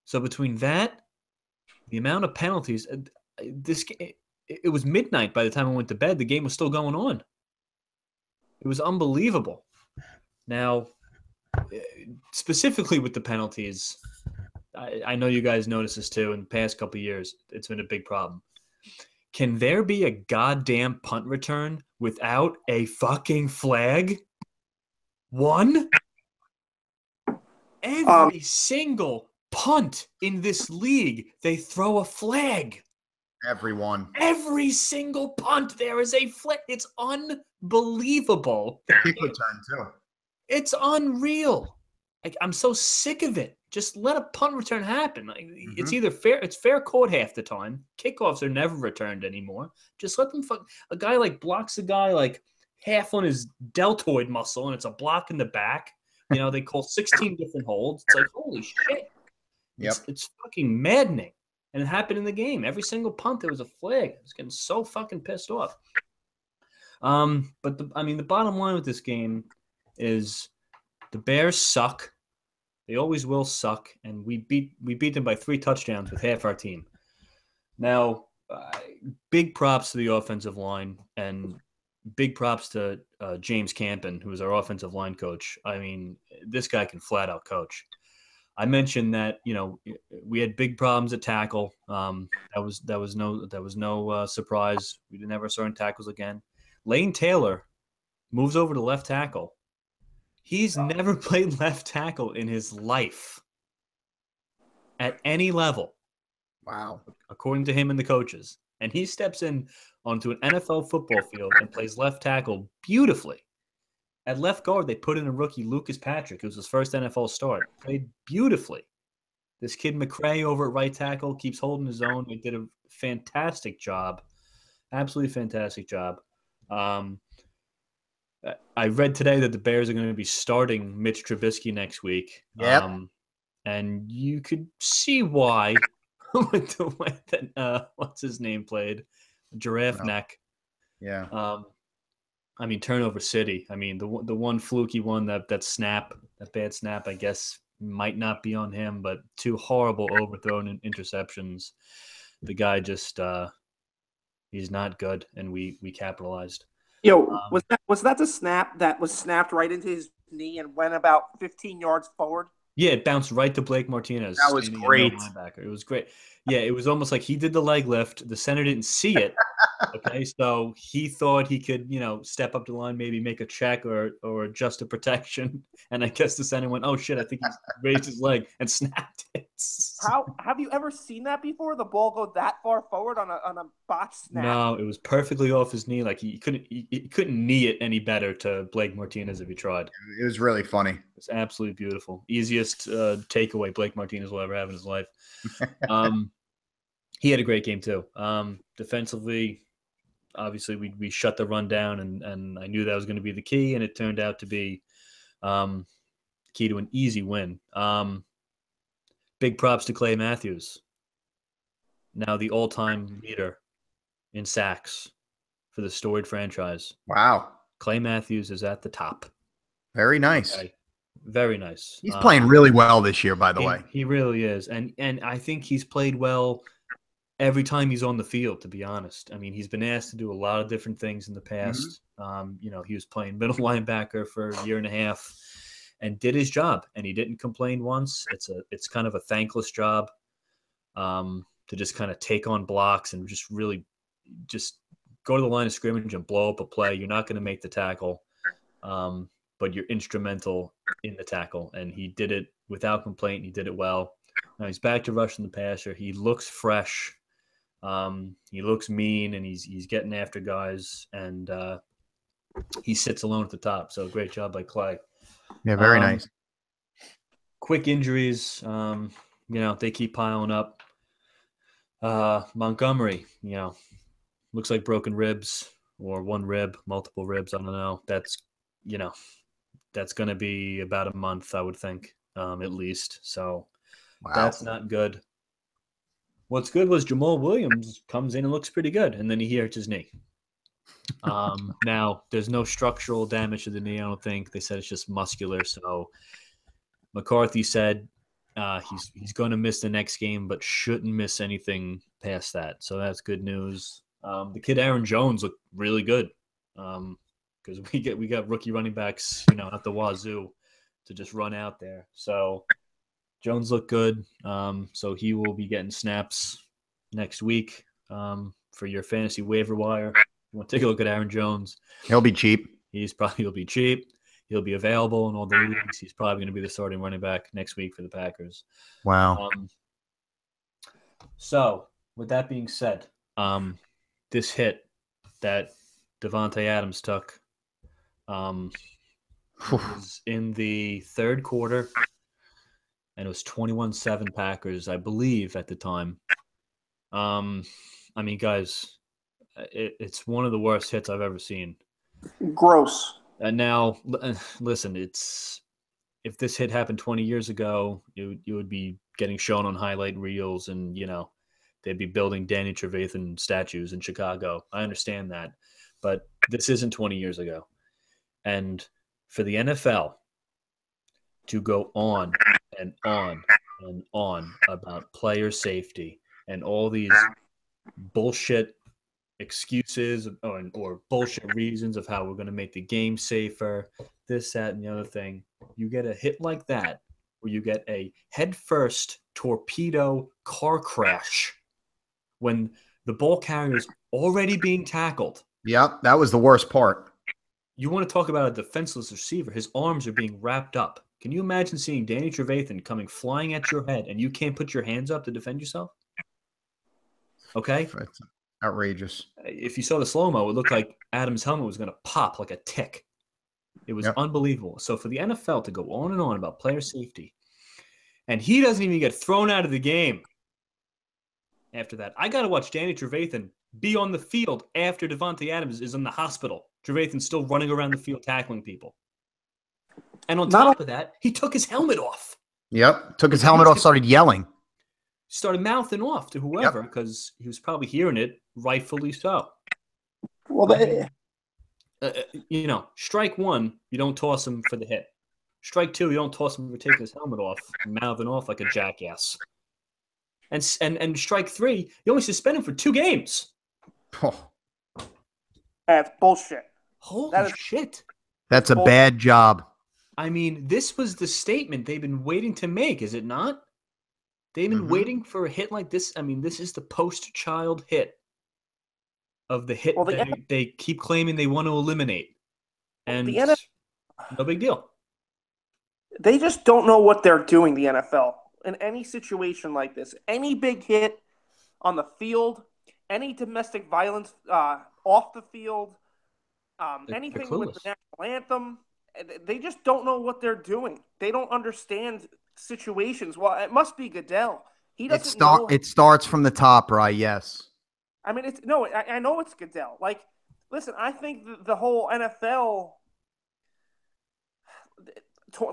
S3: So between that, the amount of penalties, it was midnight by the time I went to bed. The game was still going on. It was unbelievable. Now, specifically with the penalties, I know you guys noticed this too. In the past couple of years, it's been a big problem. Can there be a goddamn punt return without a fucking flag? One? Every single punt in this league, they throw a flag.
S1: Everyone.
S3: Every single punt, there is a flag. It's unbelievable.
S1: Kick return, too.
S3: It's unreal. I'm so sick of it. Just let a punt return happen. It's either fair. It's fair caught half the time. Kickoffs are never returned anymore. Just let them a guy blocks a guy half on his deltoid muscle, and it's a block in the back. They call 16 different holds. It's like, holy shit.
S1: Yep.
S3: It's fucking maddening. And it happened in the game. Every single punt, there was a flag. I was getting so fucking pissed off. But the bottom line with this game is the Bears suck. They always will suck, and we beat them by 3 touchdowns with half our team. Now, big props to the offensive line, and big props to James Campen, who is our offensive line coach. I mean, this guy can flat out coach. I mentioned that we had big problems at tackle. That was no surprise. We didn't have our starting tackles again. Lane Taylor moves over to left tackle. He's never played left tackle in his life at any level.
S1: Wow.
S3: According to him and the coaches. And he steps in onto an NFL football field and plays left tackle beautifully. At left guard, they put in a rookie, Lucas Patrick. It was his first NFL start. Played beautifully. This kid McCray over at right tackle keeps holding his own. He did a fantastic job. Absolutely fantastic job. I read today that the Bears are going to be starting Mitch Trubisky next week.
S1: Yep.
S3: And you could see why with the way that what's his name played, Giraffe Neck.
S1: Yeah.
S3: I mean, turnover city. I mean, the one fluky one that bad snap, I guess might not be on him, but 2 horrible overthrown interceptions. The guy just he's not good, and we capitalized.
S2: Yo, was that the snap that was snapped right into his knee and went about 15 yards forward?
S3: Yeah, it bounced right to Blake Martinez.
S1: That was great.
S3: Linebacker. It was great. Yeah, it was almost like he did the leg lift. The center didn't see it. Okay, so he thought he could, step up the line, maybe make a check or adjust a protection. And I guess the center went, "Oh shit, I think he's raised his leg and snapped it."
S2: How have you ever seen that before? The ball go that far forward on a botched snap?
S3: No, it was perfectly off his knee. Like he couldn't knee it any better to Blake Martinez if he tried.
S1: It was really funny.
S3: It's absolutely beautiful. Easiest takeaway Blake Martinez will ever have in his life. He had a great game too. Defensively, obviously we shut the run down, and I knew that was going to be the key, and it turned out to be key to an easy win. Big props to Clay Matthews, now the all-time leader in sacks for the storied franchise.
S1: Wow.
S3: Clay Matthews is at the top.
S1: Very nice.
S3: Okay. Very nice.
S1: He's playing really well this year, by the way.
S3: He really is. And I think he's played well every time he's on the field, to be honest. I mean, he's been asked to do a lot of different things in the past. Mm-hmm. He was playing middle linebacker for a year and a half and did his job, and he didn't complain once. It's kind of a thankless job to just kind of take on blocks and just really just go to the line of scrimmage and blow up a play. You're not going to make the tackle, but you're instrumental in the tackle, and he did it without complaint. He did it well. Now he's back to rushing the passer. He looks fresh. He looks mean, and he's getting after guys, and he sits alone at the top. So great job by Clay.
S1: Yeah, very nice.
S3: Quick injuries, they keep piling up. Montgomery, looks like broken ribs or one rib, multiple ribs. I don't know. That's going to be about a month, I would think, at least. So That's not good. What's good was Jamal Williams comes in and looks pretty good, and then he hurts his knee. Now, there's no structural damage to the knee, I don't think. They said it's just muscular. So McCarthy said he's going to miss the next game, but shouldn't miss anything past that. So that's good news. The kid Aaron Jones looked really good because we got rookie running backs, at the wazoo to just run out there. So Jones looked good. So he will be getting snaps next week for your fantasy waiver wire. You want to take a look at Aaron Jones.
S1: He'll be cheap.
S3: He'll be cheap. He'll be available in all the leagues. He's probably going to be the starting running back next week for the Packers.
S1: Wow.
S3: So with that being said, this hit that Devontae Adams took was in the third quarter, and it was 21-7 Packers, I believe, at the time. I mean, guys, it's one of the worst hits I've ever seen.
S2: Gross.
S3: And now, listen, if this hit happened 20 years ago, you would be getting shown on highlight reels, and they'd be building Danny Trevathan statues in Chicago. I understand that, but this isn't 20 years ago. And for the NFL to go on and on and on about player safety and all these bullshit excuses or bullshit reasons of how we're going to make the game safer, this, that, and the other thing. You get a hit like that, where you get a head-first torpedo car crash when the ball carrier is already being tackled.
S1: Yep, that was the worst part.
S3: You want to talk about a defenseless receiver. His arms are being wrapped up. Can you imagine seeing Danny Trevathan coming flying at your head and you can't put your hands up to defend yourself? Okay?
S1: It's outrageous.
S3: If you saw the slow-mo, it looked like Adam's helmet was going to pop like a tick. It was unbelievable. So for the NFL to go on and on about player safety And he doesn't even get thrown out of the game after that. I got to watch Danny Trevathan be on the field after Davante Adams is in the hospital. Trevathan's still running around the field tackling people. And on top of that, he took his helmet off.
S1: Yep. Took his helmet off, started yelling.
S3: Started mouthing off to whoever because he was probably hearing it, rightfully so.
S2: Well,
S3: strike one, you don't toss him for the hit. Strike two, you don't toss him for taking his helmet off, mouthing off like a jackass. And strike three, you only suspend him for 2 games.
S1: Oh.
S2: That's bullshit.
S3: Holy shit.
S1: That's a bad job.
S3: I mean, this was the statement they've been waiting to make, is it not? They've been waiting for a hit like this. I mean, this is the post-child hit of the hit that they keep claiming they want to eliminate. And no big deal.
S2: They just don't know what they're doing, the NFL. In any situation like this, any big hit on the field, any domestic violence off the field, anything with the national anthem, they just don't know what they're doing. They don't understand situations. Well, it must be Goodell. He doesn't know.
S1: It starts from the top, right? Yes.
S2: I mean, I know it's Goodell. Like, listen, I think the whole NFL,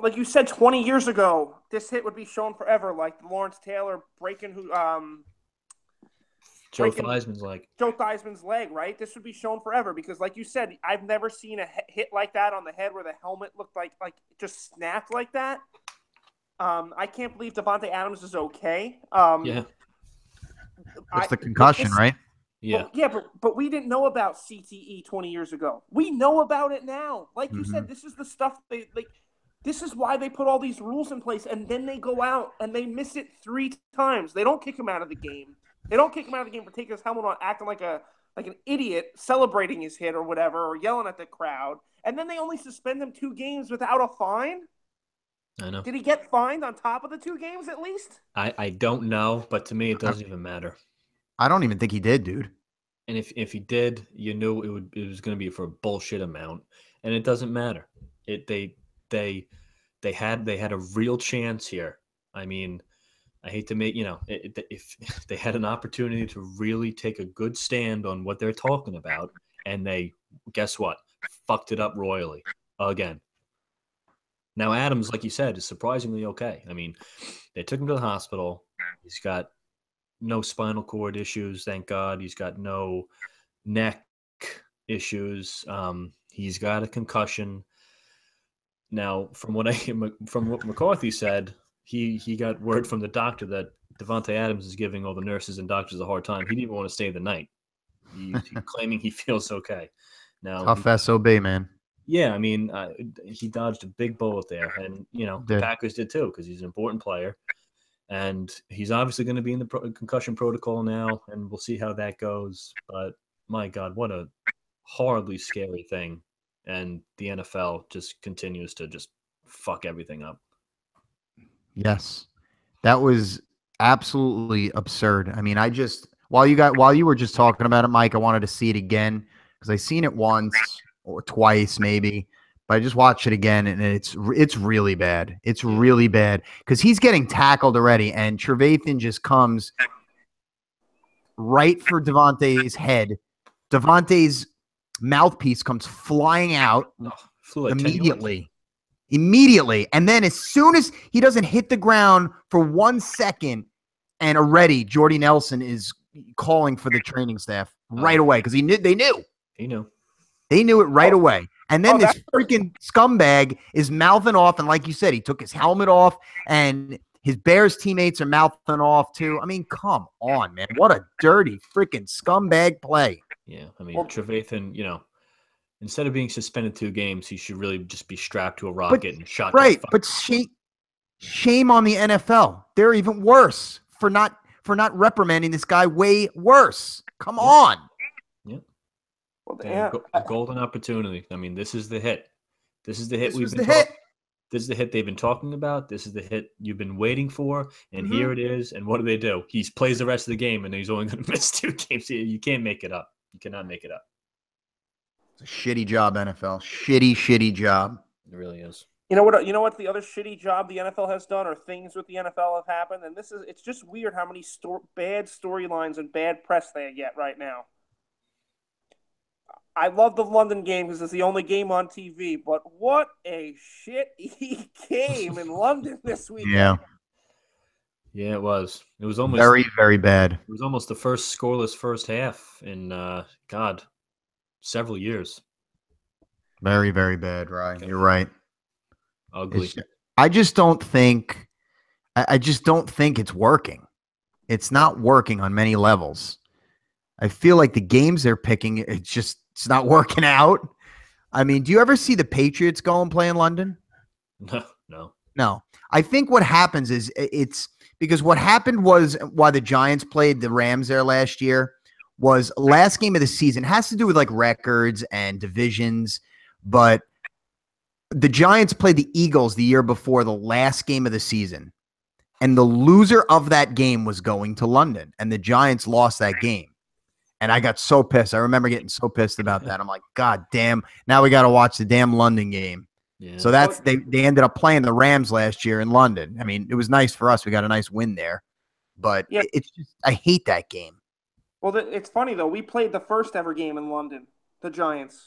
S2: like you said, 20 years ago, this hit would be shown forever. Like Lawrence Taylor breaking
S3: Joe Theismann's leg, right? This would be shown forever because, like you said, I've never seen a hit like that on the head where the helmet looked like just snapped like that. I can't believe Davante Adams is okay.
S1: It's the concussion, right?
S3: Yeah.
S2: But we didn't know about CTE 20 years ago. We know about it now. Like you said, this is the stuff they like. This is why they put all these rules in place, and then they go out and they miss it 3 times. They don't kick him out of the game. They don't kick him out of the game for taking his helmet on, acting like an idiot, celebrating his hit or whatever, or yelling at the crowd. And then they only suspend him 2 games without a fine.
S3: I know.
S2: Did he get fined on top of the 2 games at least?
S3: I don't know, but to me it doesn't even matter. I
S1: don't even think he did, dude.
S3: And if he did, you knew it was going to be for a bullshit amount, and it doesn't matter. They had a real chance here. I mean, I hate to make if they had an opportunity to really take a good stand on what they're talking about, and they guess what, fucked it up royally again. Now Adams, like you said, is surprisingly okay. I mean, they took him to the hospital. He's got no spinal cord issues, thank God. He's got no neck issues. He's got a concussion. Now, from what McCarthy said, he got word from the doctor that Davante Adams is giving all the nurses and doctors a hard time. He didn't even want to stay the night. He's claiming he feels okay. Now,
S1: tough SOB, man.
S3: Yeah, I mean, he dodged a big bullet there, and the Packers did too because he's an important player, and he's obviously going to be in the concussion protocol now, and we'll see how that goes. But my God, what a horribly scary thing, and the NFL just continues to just fuck everything up.
S1: Yes, that was absolutely absurd. I mean, while you were just talking about it, Mike, I wanted to see it again because I seen it once or twice maybe, but I just watched it again and it's really bad. It's really bad because he's getting tackled already, and Trevathan just comes right for Davante's head. Davante's mouthpiece comes flying out immediately. And then as soon as he doesn't hit the ground for 1 second, and already Jordy Nelson is calling for the training staff right away because they knew it right away. And then this freaking scumbag is mouthing off, and like you said, he took his helmet off, and his Bears teammates are mouthing off too. I mean, come on, man. What a dirty freaking scumbag play.
S3: Yeah, I mean, Trevathan, instead of being suspended 2 games, he should really just be strapped to a rocket and shot.
S1: Right, but shame on the NFL. They're even worse for not reprimanding this guy. Way worse. Come on.
S3: Yeah. Well, a golden opportunity. I mean, this is the hit. This is the hit This is the hit they've been talking about. This is the hit you've been waiting for, and here it is. And what do? He plays the rest of the game, and he's only going to miss 2 games. You can't make it up. You cannot make it up.
S1: It's a shitty job, NFL. Shitty job.
S3: It really is.
S2: You know what the other shitty job the NFL has done, or things with the NFL have happened, and it's just weird how many bad storylines and bad press they get right now. I love the London game because it's the only game on TV, but what a shitty game in London this weekend.
S1: Yeah.
S3: Yeah, it was. It was almost
S1: Very, very bad.
S3: It was almost the first scoreless first half in several years.
S1: Very, very bad, Ryan. You're right.
S3: Ugly.
S1: I just don't think it's working. It's not working on many levels. I feel like the games they're picking, it's not working out. I mean, do you ever see the Patriots go and play in London? No. I think what happens is it's because what happened was why the Giants played the Rams there last year was last game of the season. It has to do with like records and divisions, but the Giants played the Eagles the year before the last game of the season, and the loser of that game was going to London, and the Giants lost that game. And I got so pissed. I remember getting so pissed about that. I'm like, God damn, now we got to watch the damn London game. Yeah. So they ended up playing the Rams last year in London. I mean, it was nice for us. We got a nice win there. But it's just, I hate that game.
S2: Well, it's funny, though. We played the first ever game in London, the Giants.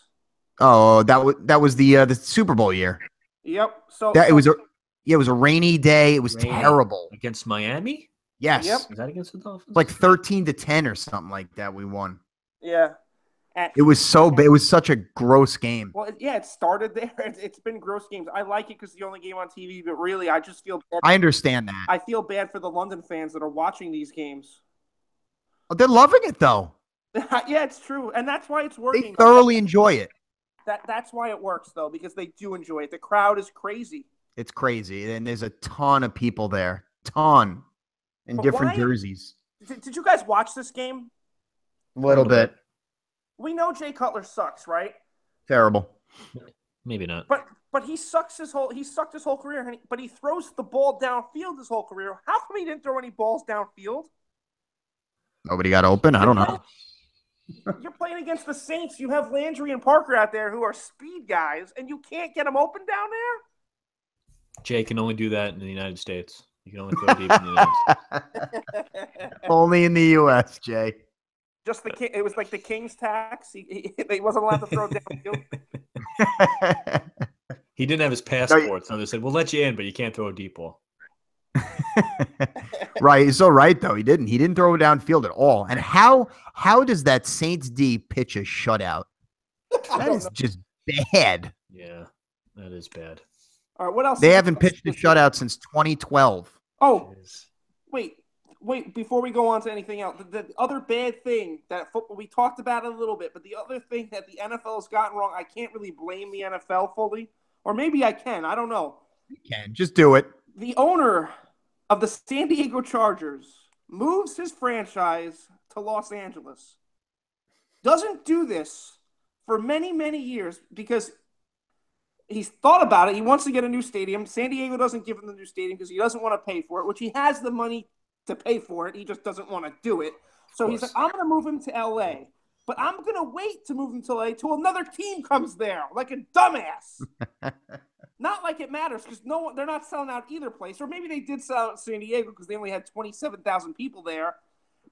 S1: Oh, that was the Super Bowl year.
S2: Yep.
S1: It was a rainy day. It was terrible.
S3: Against Miami?
S1: Yes.
S2: Yep.
S3: Is that against the Dolphins?
S1: Like 13-10 or something like that we won.
S2: Yeah.
S1: It was so bad. It was such a gross game.
S2: Well, yeah, it started there. It's been gross games. I like it because it's the only game on TV, but really, I just feel bad.
S1: I understand that.
S2: I feel bad for the London fans that are watching these games.
S1: Oh, they're loving it, though.
S2: Yeah, it's true. And that's why it's working.
S1: They thoroughly enjoy it.
S2: That's why it works, though, because they do enjoy it. The crowd is crazy.
S1: It's crazy. And there's a ton of people there. Ton. In different jerseys.
S2: Did you guys watch this game?
S1: A little bit.
S2: We know Jay Cutler sucks, right?
S1: Terrible.
S3: Maybe not.
S2: But he sucked his whole career. But he throws the ball downfield his whole career. How come he didn't throw any balls downfield?
S1: Nobody got open. I don't know.
S2: You're playing against the Saints. You have Landry and Parker out there who are speed guys, and you can't get them open down there?
S3: Jay can only do that in the United States. You can only throw deep in the United
S1: States. Only in the U.S., Jay.
S2: It was like the King's tax. He wasn't allowed to throw downfield.
S3: He didn't have his passport, so they said, "We'll let you in, but you can't throw a deep ball."
S1: Right. It's all right, though. He didn't throw it downfield at all. And how does that Saints D pitch a shutout? That is just bad.
S3: Yeah, that is bad.
S2: All right, what else?
S1: They haven't pitched a shutout since 2012.
S2: Oh, wait. Before we go on to anything else, the other bad thing that football, we talked about it a little bit, but the other thing that the NFL has gotten wrong, I can't really blame the NFL fully, or maybe I can. I don't know.
S1: You can. Just do it.
S2: The owner of the San Diego Chargers moves his franchise to Los Angeles. Doesn't do this for many, many years because he's thought about it. He wants to get a new stadium. San Diego doesn't give him the new stadium because he doesn't want to pay for it, which he has the money to pay for it. He just doesn't want to do it. So he's like, I'm going to move him to LA, but I'm going to wait to move him to LA till another team comes there, like a dumbass. Not like it matters because they're not selling out either place. Or maybe they did sell out San Diego because they only had 27,000 people there.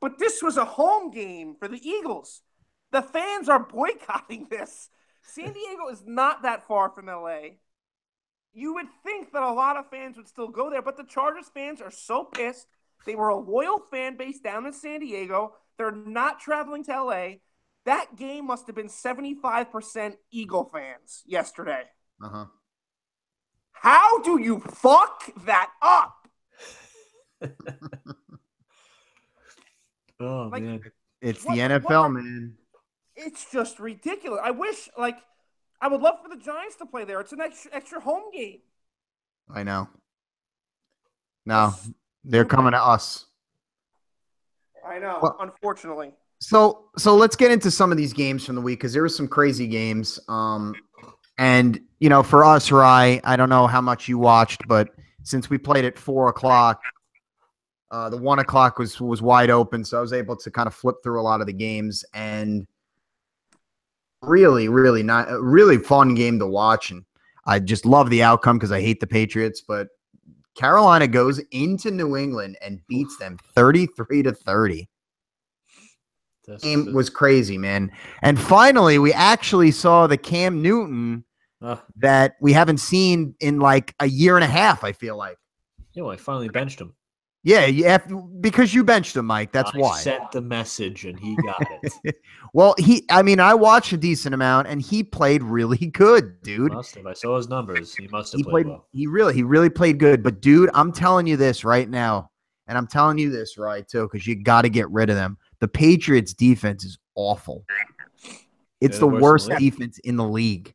S2: But this was a home game for the Eagles. The fans are boycotting this. San Diego is not that far from LA. You would think that a lot of fans would still go there, but the Chargers fans are so pissed. They were a loyal fan base down in San Diego. They're not traveling to LA. That game must have been 75% Eagle fans yesterday.
S1: Uh-huh.
S2: How do you fuck that up?
S3: Oh, man.
S1: It's the NFL, man.
S2: It's just ridiculous. I would love for the Giants to play there. It's an extra home game.
S1: I know. No, they're coming to us.
S2: I know, unfortunately.
S1: So let's get into some of these games from the week because there were some crazy games. And, for us, Rye, I don't know how much you watched, but since we played at 4 o'clock, the 1 o'clock was wide open. So I was able to kind of flip through a lot of the games and really, really not a really fun game to watch. And I just love the outcome because I hate the Patriots, but Carolina goes into New England and beats them 33-30. Game was crazy, man. And finally, we actually saw the Cam Newton that we haven't seen in like a year and a half, I feel like.
S3: Yeah, well, I finally benched him.
S1: Yeah, because you benched him, Mike. That's why.
S3: I sent the message and he got it.
S1: Well, I watched a decent amount and he played really good, dude.
S3: He must have. I saw his numbers. He must have played well.
S1: He really played good. But dude, I'm telling you this right now, and I'm telling you this right too, because you got to get rid of them. The Patriots defense is awful. It's the worst defense in the league.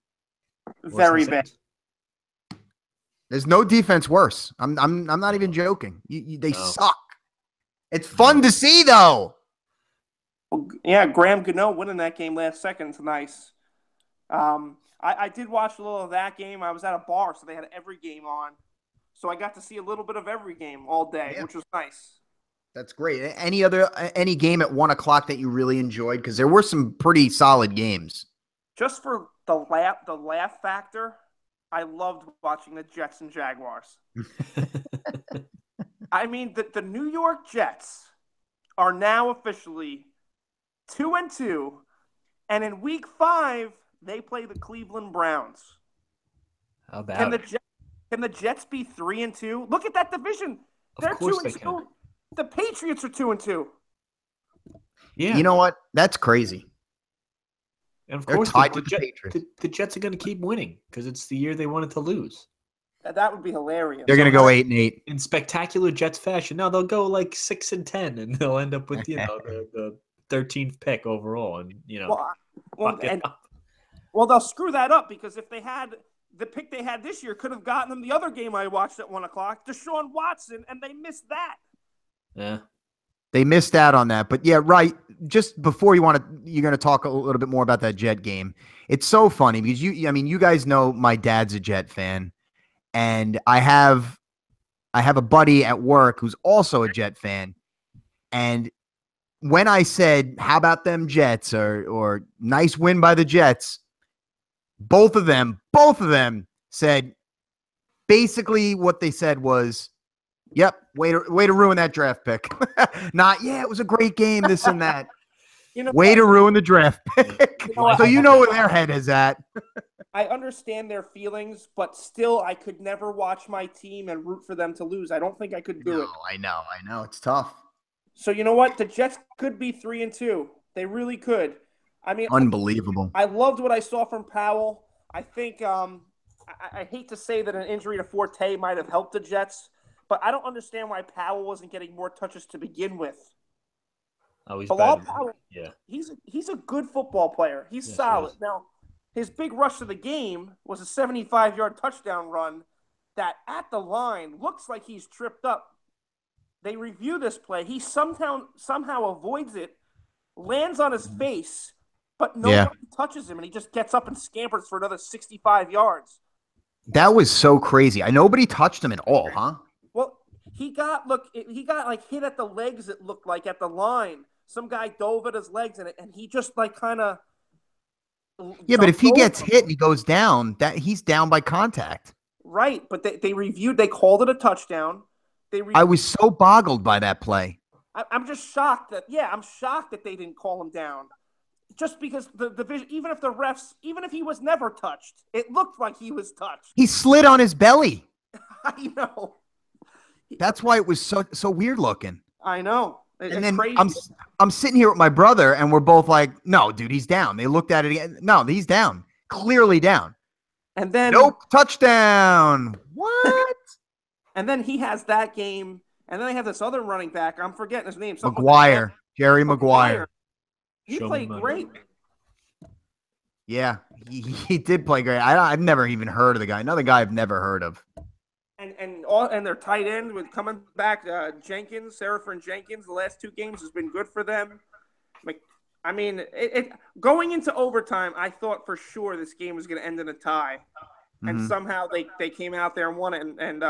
S2: Very bad.
S1: There's no defense worse. I'm not even joking. They suck. It's fun to see, though.
S2: Well, yeah, Graham Gano winning that game last second is nice. I did watch a little of that game. I was at a bar, so they had every game on. So I got to see a little bit of every game all day, which was nice.
S1: That's great. Any game at 1 o'clock that you really enjoyed? Because there were some pretty solid games.
S2: Just for the laugh factor, I loved watching the Jets and Jaguars. I mean, the New York Jets are now officially 2-2, and in Week 5 they play the Cleveland Browns.
S3: How about
S2: can the Jets be 3-2? Look at that division. They're 2-2. The Patriots are 2-2.
S1: Yeah, you know what? That's crazy.
S3: And of course, the Jets are going to keep winning because it's the year they wanted to lose.
S2: That would be hilarious.
S1: They're going to go 8-8
S3: in spectacular Jets fashion. No, they'll go like 6-10, and they'll end up with the 13th pick overall. And
S2: they'll screw that up because if they had the pick they had this year, could have gotten them the other game I watched at 1 o'clock, Deshaun Watson, and they missed that.
S3: Yeah.
S1: They missed out on that. But yeah, right. Just before you're going to talk a little bit more about that Jet game. It's so funny because you guys know my dad's a Jet fan, and I have a buddy at work who's also a Jet fan. And when I said, how about them Jets or nice win by the Jets, both of them said basically what they said was, yep, way to ruin that draft pick. Not, yeah, it was a great game, this and that. Way to ruin the draft pick. So you know where their head is at.
S2: I understand their feelings, but still, I could never watch my team and root for them to lose. I don't think I could do it.
S1: I know. It's tough.
S2: So you know what? The Jets could be 3-2. They really could. I mean,
S1: unbelievable.
S2: I loved what I saw from Powell. I think I hate to say that an injury to Forte might have helped the Jets, but I don't understand why Powell wasn't getting more touches to begin with.
S3: Oh, he's
S2: Bilal
S3: bad.
S2: Powell,
S3: Yeah.
S2: He's a good football player. He's solid. Now, his big rush of the game was a 75-yard touchdown run that at the line looks like he's tripped up. They review this play. He somehow avoids it, lands on his face, but nobody touches him, and he just gets up and scampers for another 65 yards.
S1: That was so crazy. Nobody touched him at all, huh?
S2: Well, he got like hit at the legs, it looked like, at the line. Some guy dove at his legs, and he just like kind of.
S1: Yeah, but if he gets hit and he goes down, he's down by contact.
S2: Right, but they reviewed. They called it a touchdown.
S1: I was so boggled by that play.
S2: I'm just shocked that they didn't call him down. Just because the division, even if he was never touched, it looked like he was touched.
S1: He slid on his belly.
S2: I know.
S1: That's why it was so weird looking.
S2: I know.
S1: And then
S2: crazy.
S1: I'm sitting here with my brother, and we're both like, "No, dude, he's down." They looked at it again. No, he's down. Clearly down.
S2: And then
S1: nope, touchdown. What?
S2: And then he has that game, and then they have this other running back. I'm forgetting his name.
S1: McGuire. Jerry McGuire.
S2: He played great.
S1: Yeah, he did play great. I've never even heard of the guy. Another guy I've never heard of.
S2: And their tight end with coming back, Jenkins, Seraphin Jenkins. The last 2 games has been good for them. I mean, going into overtime, I thought for sure this game was going to end in a tie, and somehow they came out there and won it. And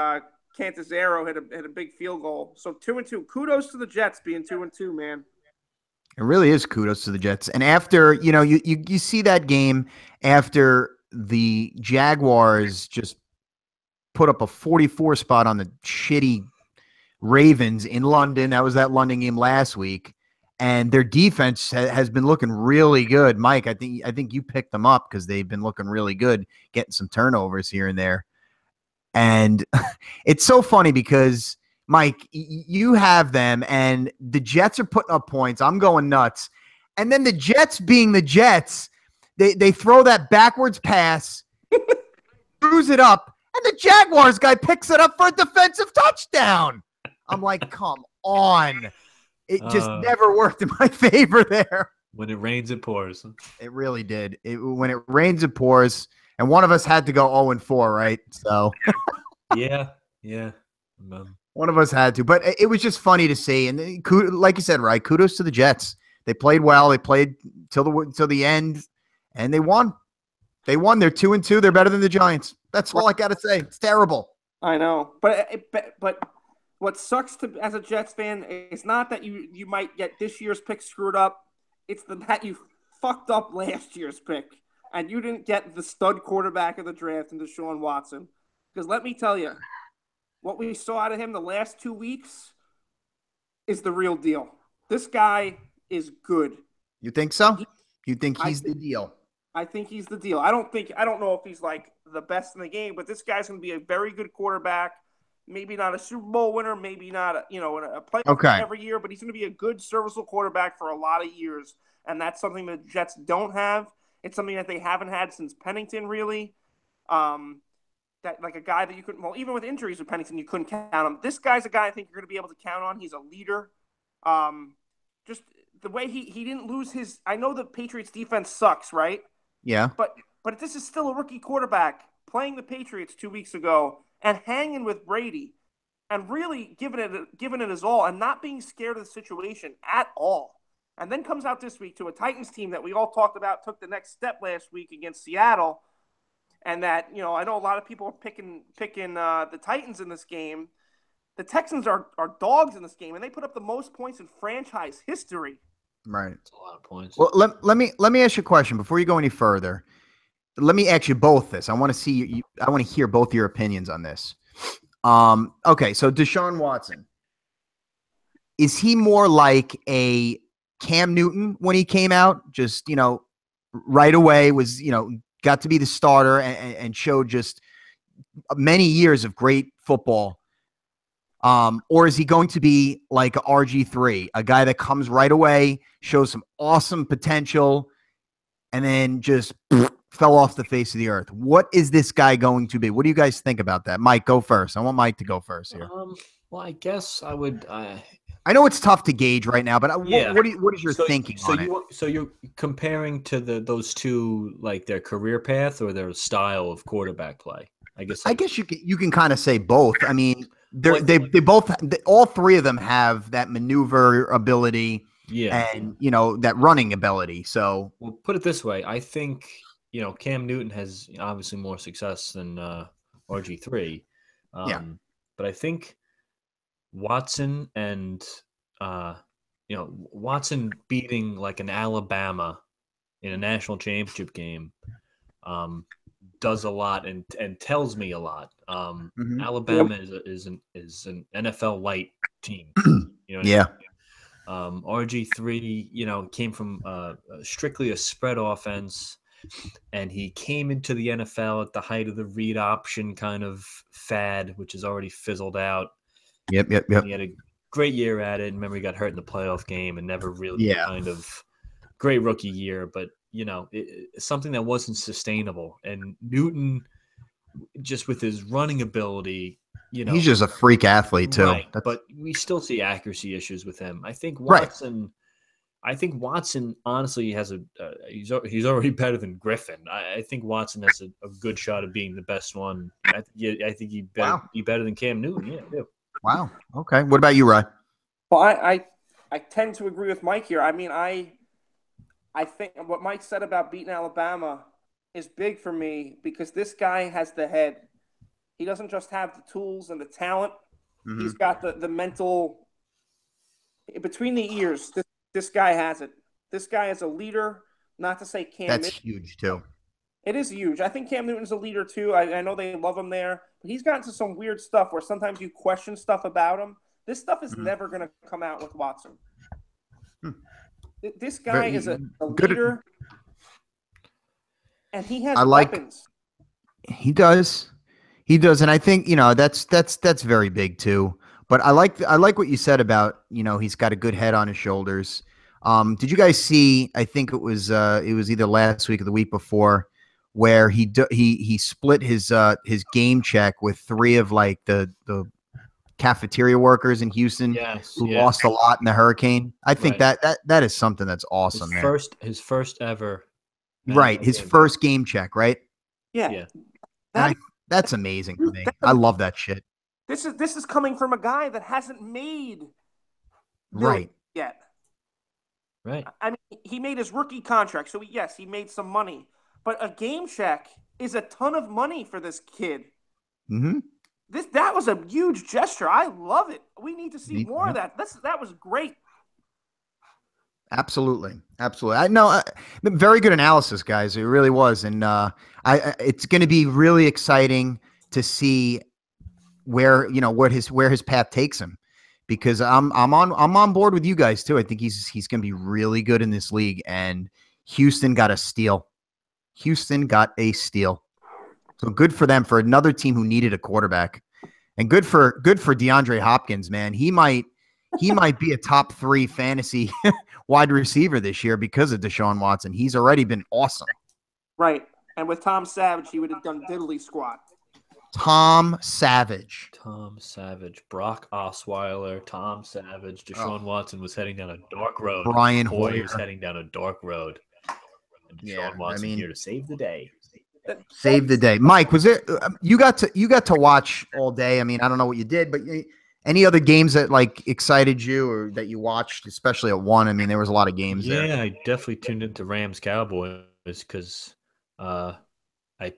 S2: Cantazzaro hit a big field goal. So 2-2. Kudos to the Jets being 2-2, man.
S1: It really is kudos to the Jets. And after, you see that game after the Jaguars just put up a 44 spot on the shitty Ravens in London. That was that London game last week. And their defense has been looking really good. Mike, I think you picked them up because they've been looking really good, getting some turnovers here and there. And it's so funny because, Mike, you have them, and the Jets are putting up points. I'm going nuts. And then the Jets being the Jets, they throw that backwards pass, screws it up, and the Jaguars guy picks it up for a defensive touchdown. I'm like, come on. It just never worked in my favor there.
S3: When it rains, it pours.
S1: It really did. When it rains, it pours. And one of us had to go 0-4, right? So
S3: yeah.
S1: One of us had to. But it was just funny to see. And like you said, right, kudos to the Jets. They played well. They played till the end, and they won. They won. They're 2-2. They're better than the Giants. That's all I got to say. It's terrible.
S2: I know. But what sucks as a Jets fan is not that you might get this year's pick screwed up. It's that you fucked up last year's pick, and you didn't get the stud quarterback of the draft in Deshaun Watson. Because let me tell you, what we saw out of him the last 2 weeks is the real deal. This guy is good.
S1: You think so? You think he's the deal?
S2: I think he's the deal. I don't know if he's like the best in the game, but this guy's going to be a very good quarterback. Maybe not a Super Bowl winner, maybe not a playoff every year, but he's going to be a good serviceable quarterback for a lot of years, and that's something the Jets don't have. It's something that they haven't had since Pennington, really. That like a guy that you couldn't. Well, even with injuries with Pennington, you couldn't count him. This guy's a guy I think you're going to be able to count on. He's a leader. Just the way he didn't lose his. I know the Patriots defense sucks, right?
S1: Yeah.
S2: But this is still a rookie quarterback playing the Patriots 2 weeks ago and hanging with Brady and really giving it his all and not being scared of the situation at all. And then comes out this week to a Titans team that we all talked about took the next step last week against Seattle. And that, I know a lot of people are picking the Titans in this game. The Texans are dogs in this game, and they put up the most points in franchise history.
S1: Right.
S3: That's a lot of points.
S1: Well, let me ask you a question before you go any further. Let me ask you both this. I want to see I want to hear both your opinions on this. Okay, so Deshaun Watson, is he more like a Cam Newton when he came out? Just right away was got to be the starter and showed just many years of great football. Or is he going to be like a RG3, a guy that comes right away, shows some awesome potential, and then just fell off the face of the earth? What is this guy going to be? What do you guys think about that? Mike, go first. I want Mike to go first here.
S3: Well, I guess I would.
S1: I know it's tough to gauge right now, but what is your thinking on it?
S3: So you're comparing to those two, like their career path or their style of quarterback play? I guess
S1: you can kind of say both. I mean, all three of them have that maneuver ability, and that running ability. So,
S3: well, put it this way: I think Cam Newton has obviously more success than RG3, but I think Watson and Watson beating like an Alabama in a national championship game does a lot and tells me a lot. Alabama is an NFL light team. RG3 came from strictly a spread offense, and he came into the NFL at the height of the read option kind of fad, which has already fizzled out.
S1: Yep.
S3: He had a great year at it. Remember, he got hurt in the playoff game and never really kind of great rookie year, but it's something that wasn't sustainable. And Newton, just with his running ability,
S1: he's just a freak athlete too.
S3: Right, but we still see accuracy issues with him. I think Watson. I think Watson honestly has he's already better than Griffin. I think Watson has a good shot of being the best one. I think he better be better than Cam Newton. Yeah, I do.
S1: Wow. Okay. What about you, Ryan?
S2: Well, I tend to agree with Mike here. I mean, I think what Mike said about beating Alabama is big for me because this guy has the head. He doesn't just have the tools and the talent. Mm-hmm. He's got the mental between the ears. This guy has it. This guy is a leader. Not to say Cam.
S1: That's huge too.
S2: It is huge. I think Cam Newton's a leader too. I know they love him there, but he's gotten to some weird stuff where sometimes you question stuff about him. This stuff is never going to come out with Watson. This guy is a
S1: good.
S2: leader, and he has
S1: like
S2: weapons.
S1: He does, and I think that's very big too. But I like what you said about he's got a good head on his shoulders. Did you guys see? I think it was either last week or the week before, where he split his game check with three of like the cafeteria workers in Houston who lost a lot in the hurricane. I think that is something that's awesome.
S3: His first ever.
S1: Right, his first game check, right?
S2: Yeah.
S1: That's amazing to me. I love that shit.
S2: This is coming from a guy that hasn't made yet.
S3: Right.
S2: I mean, he made his rookie contract, so yes, he made some money. But a game check is a ton of money for this kid.
S1: Mm-hmm.
S2: That was a huge gesture. I love it. We need to see more of that. That was great.
S1: Absolutely. I know. Very good analysis, guys. It really was, and it's going to be really exciting to see where his path takes him, because I'm on board with you guys too. I think he's going to be really good in this league, and Houston got a steal. So good for them, for another team who needed a quarterback, and good for DeAndre Hopkins, man. He might be a top 3 fantasy wide receiver this year because of Deshaun Watson. He's already been awesome.
S2: Right. And with Tom Savage, he would have done diddly squat.
S1: Tom Savage,
S3: Brock Osweiler, Tom Savage, Deshaun Watson was heading down a dark road.
S1: Brian Hoyer
S3: was heading down a dark road. And Deshaun Watson here to save the day.
S1: Save the day. Mike, was there? You got to watch all day. I mean, I don't know what you did, but any other games that like excited you or that you watched, especially at 1? I mean, there was a lot of games there.
S3: Yeah, I definitely tuned into Rams Cowboys because I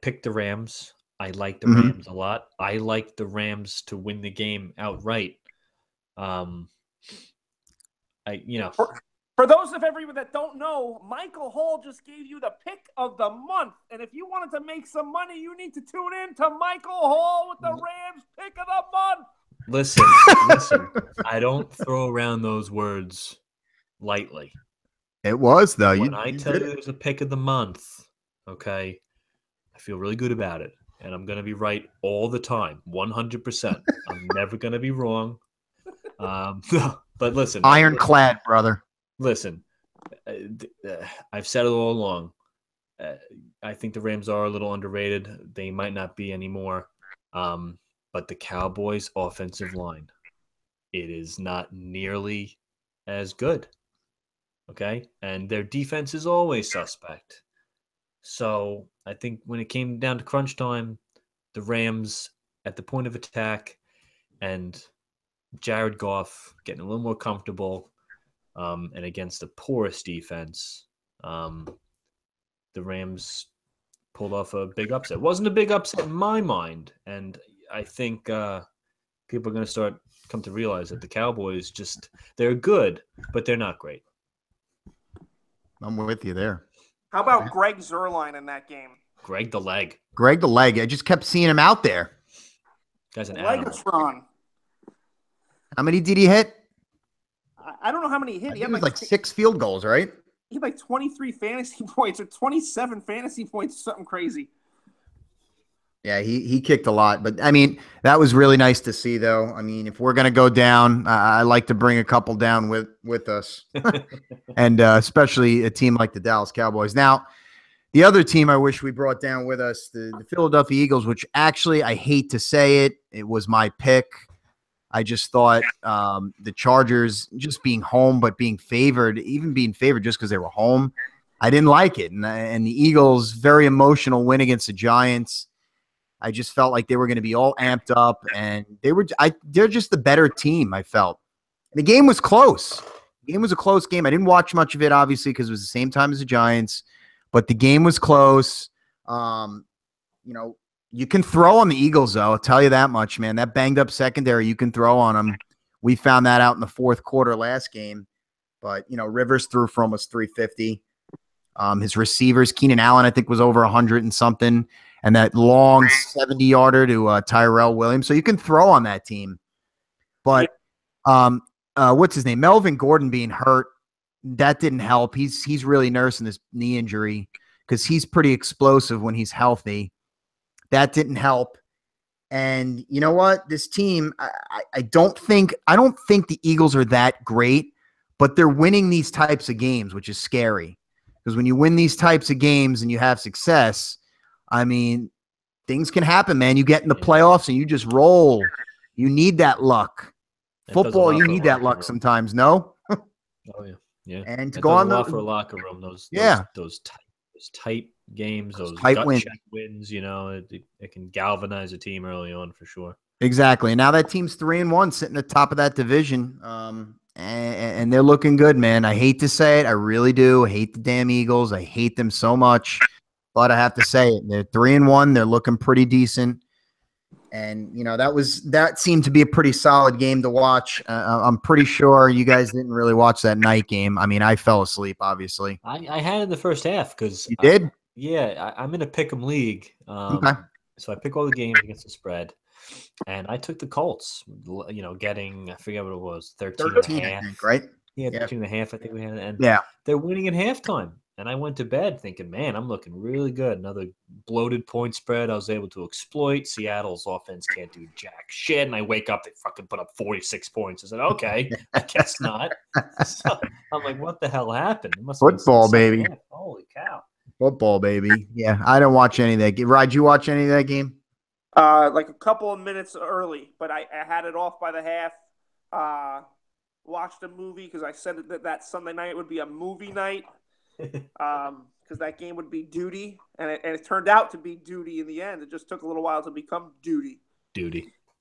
S3: picked the Rams. I like the Rams a lot. I like the Rams to win the game outright.
S2: For those of everyone that don't know, Michael Hall just gave you the pick of the month. And if you wanted to make some money, you need to tune in to Michael Hall with the Rams pick of the month.
S3: Listen. I don't throw around those words lightly.
S1: It was, though.
S3: When I tell you there's a pick of the month, okay, I feel really good about it. And I'm going to be right all the time, 100%. I'm never going to be wrong. But listen.
S1: Ironclad, brother.
S3: Listen, I've said it all along. I think the Rams are a little underrated. They might not be anymore. But the Cowboys' offensive line, it is not nearly as good. Okay? And their defense is always suspect. So I think when it came down to crunch time, the Rams at the point of attack and Jared Goff getting a little more comfortable, and against the porous defense, the Rams pulled off a big upset. It wasn't a big upset in my mind, and I think people are going to come to realize that the Cowboys they're good, but they're not great.
S1: I'm with you there.
S2: How about Greg Zuerlein in that game?
S3: Greg the Leg.
S1: I just kept seeing him out there.
S3: Guy's an animal.
S2: Legatron.
S1: How many did he hit?
S2: I don't know how many he hit.
S1: He had like 6 field goals, right?
S2: He had like 23 fantasy points or 27 fantasy points, something crazy.
S1: Yeah, he kicked a lot. But, I mean, that was really nice to see, though. I mean, if we're going to go down, I like to bring a couple down with us, and especially a team like the Dallas Cowboys. Now, the other team I wish we brought down with us, the Philadelphia Eagles, which actually, I hate to say it, it was my pick. I just thought the Chargers just being home, but being favored just because they were home, I didn't like it. And the Eagles, very emotional win against the Giants. I just felt like they were going to be all amped up, and they're just the better team, I felt. And the game was close. The game was a close game. I didn't watch much of it, obviously, because it was the same time as the Giants, but the game was close. You can throw on the Eagles, though. I'll tell you that much, man. That banged-up secondary, you can throw on them. We found that out in the fourth quarter last game. But, Rivers threw for almost 350. His receivers, Keenan Allen, I think, was over 100 and something, and that long 70-yarder to Tyrell Williams. So you can throw on that team. But what's his name? Melvin Gordon being hurt, that didn't help. He's really nursing this knee injury because he's pretty explosive when he's healthy. That didn't help. And you know what? This team, I don't think the Eagles are that great, but they're winning these types of games, which is scary. Because when you win these types of games and you have success, I mean, things can happen, man. You get in the playoffs and you just roll. You need that luck. Football, you need that luck sometimes, no?
S3: Oh, yeah. Yeah.
S1: And to go on
S3: the locker room, those tight games, those
S1: tight
S3: gut
S1: wins.
S3: check wins, it can galvanize a team early on for sure.
S1: Exactly. And now that team's 3-1, sitting at the top of that division. And they're looking good, man. I hate to say it. I really do. I hate the damn Eagles. I hate them so much. But I have to say it. They're 3-1. They're looking pretty decent. And, that seemed to be a pretty solid game to watch. I'm pretty sure you guys didn't really watch that night game. I mean, I fell asleep, obviously.
S3: I had it in the first half because
S1: you did?
S3: I'm in a pick'em league.
S1: Okay.
S3: So I pick all the games against the spread. And I took the Colts, getting, I forget what it was, 13 and a half.
S1: I think, right?
S3: Yeah, 13 and a half, I think we had. And
S1: yeah.
S3: They're winning at halftime. And I went to bed thinking, man, I'm looking really good. Another bloated point spread I was able to exploit. Seattle's offense can't do jack shit. And I wake up, they fucking put up 46 points. I said, okay, I guess not. So I'm like, what the hell happened? It must
S1: Football, baby.
S3: Holy cow.
S1: Football, baby. Yeah, I didn't watch any of that game. Rod, did you watch any of that game?
S2: Like a couple of minutes early, but I had it off by the half. Watched a movie because I said that Sunday night would be a movie night. Because that game would be duty, and it turned out to be duty in the end. It just took a little while to become duty.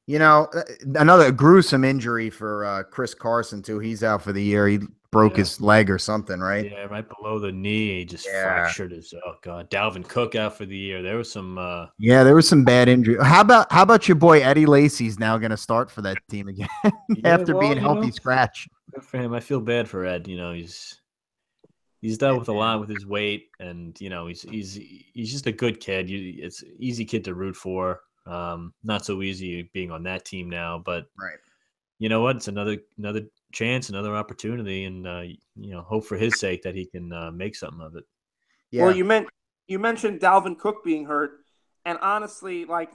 S1: Another gruesome injury for Chris Carson, too. He's out for the year. He broke his leg or something, right?
S3: Yeah, right below the knee. He just fractured his. Oh God, Dalvin Cook out for the year. There was some.
S1: There was some bad injury. How about your boy Eddie Lacy's now going to start for that team again after being healthy scratch?
S3: Good for him. I feel bad for Ed. He's dealt with a lot with his weight, and he's just a good kid. It's an easy kid to root for. Not so easy being on that team now, but
S1: right.
S3: You know what? It's another chance, another opportunity, and hope for his sake that he can make something of it.
S2: Yeah. Well, you mentioned Dalvin Cook being hurt, and honestly, I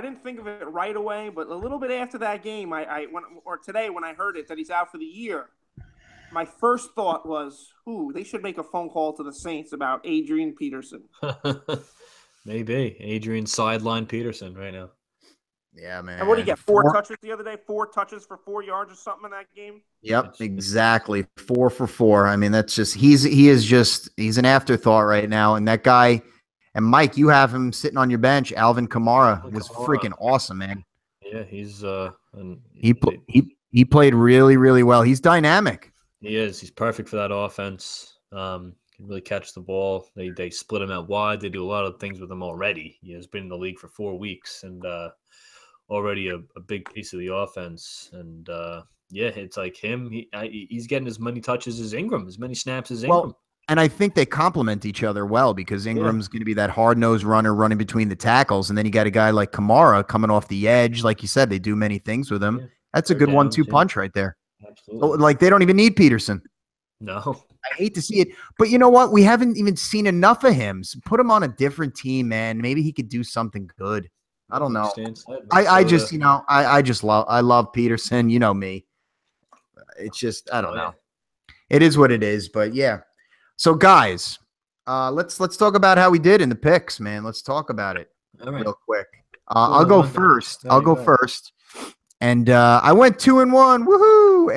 S2: didn't think of it right away, but a little bit after that game, today when I heard it that he's out for the year. My first thought was, they should make a phone call to the Saints about Adrian Peterson.
S3: Maybe. Adrian sideline Peterson right now.
S1: Yeah, man.
S2: And what did he get? 4 touches the other day? 4 touches for 4 yards or something in that game?
S1: Yep, exactly. 4 for 4. I mean, that's just he's an afterthought right now. And that guy, and Mike, you have him sitting on your bench. Alvin Kamara was freaking awesome, man.
S3: Yeah, he's
S1: he played really, really well. He's dynamic.
S3: He is. He's perfect for that offense. Can really catch the ball. They split him out wide. They do a lot of things with him already. He has been in the league for 4 weeks and already a big piece of the offense. And it's like him. He's getting as many touches as Ingram, as many snaps as Ingram.
S1: Well, and I think they complement each other well because Ingram's going to be that hard-nosed runner running between the tackles, and then you got a guy like Kamara coming off the edge. Like you said, they do many things with him. Yeah. That's a good 1-2 punch right there.
S3: Absolutely.
S1: They don't even need Peterson.
S3: No.
S1: I hate to see it. But you know what? We haven't even seen enough of him. So put him on a different team, man. Maybe he could do something good. I don't know. I love Peterson. You know me. It's just, I don't know. It is what it is. But yeah. So guys, let's talk about how we did in the picks, man. Let's talk about it real quick. I'll go first. And I went 2-1, woohoo!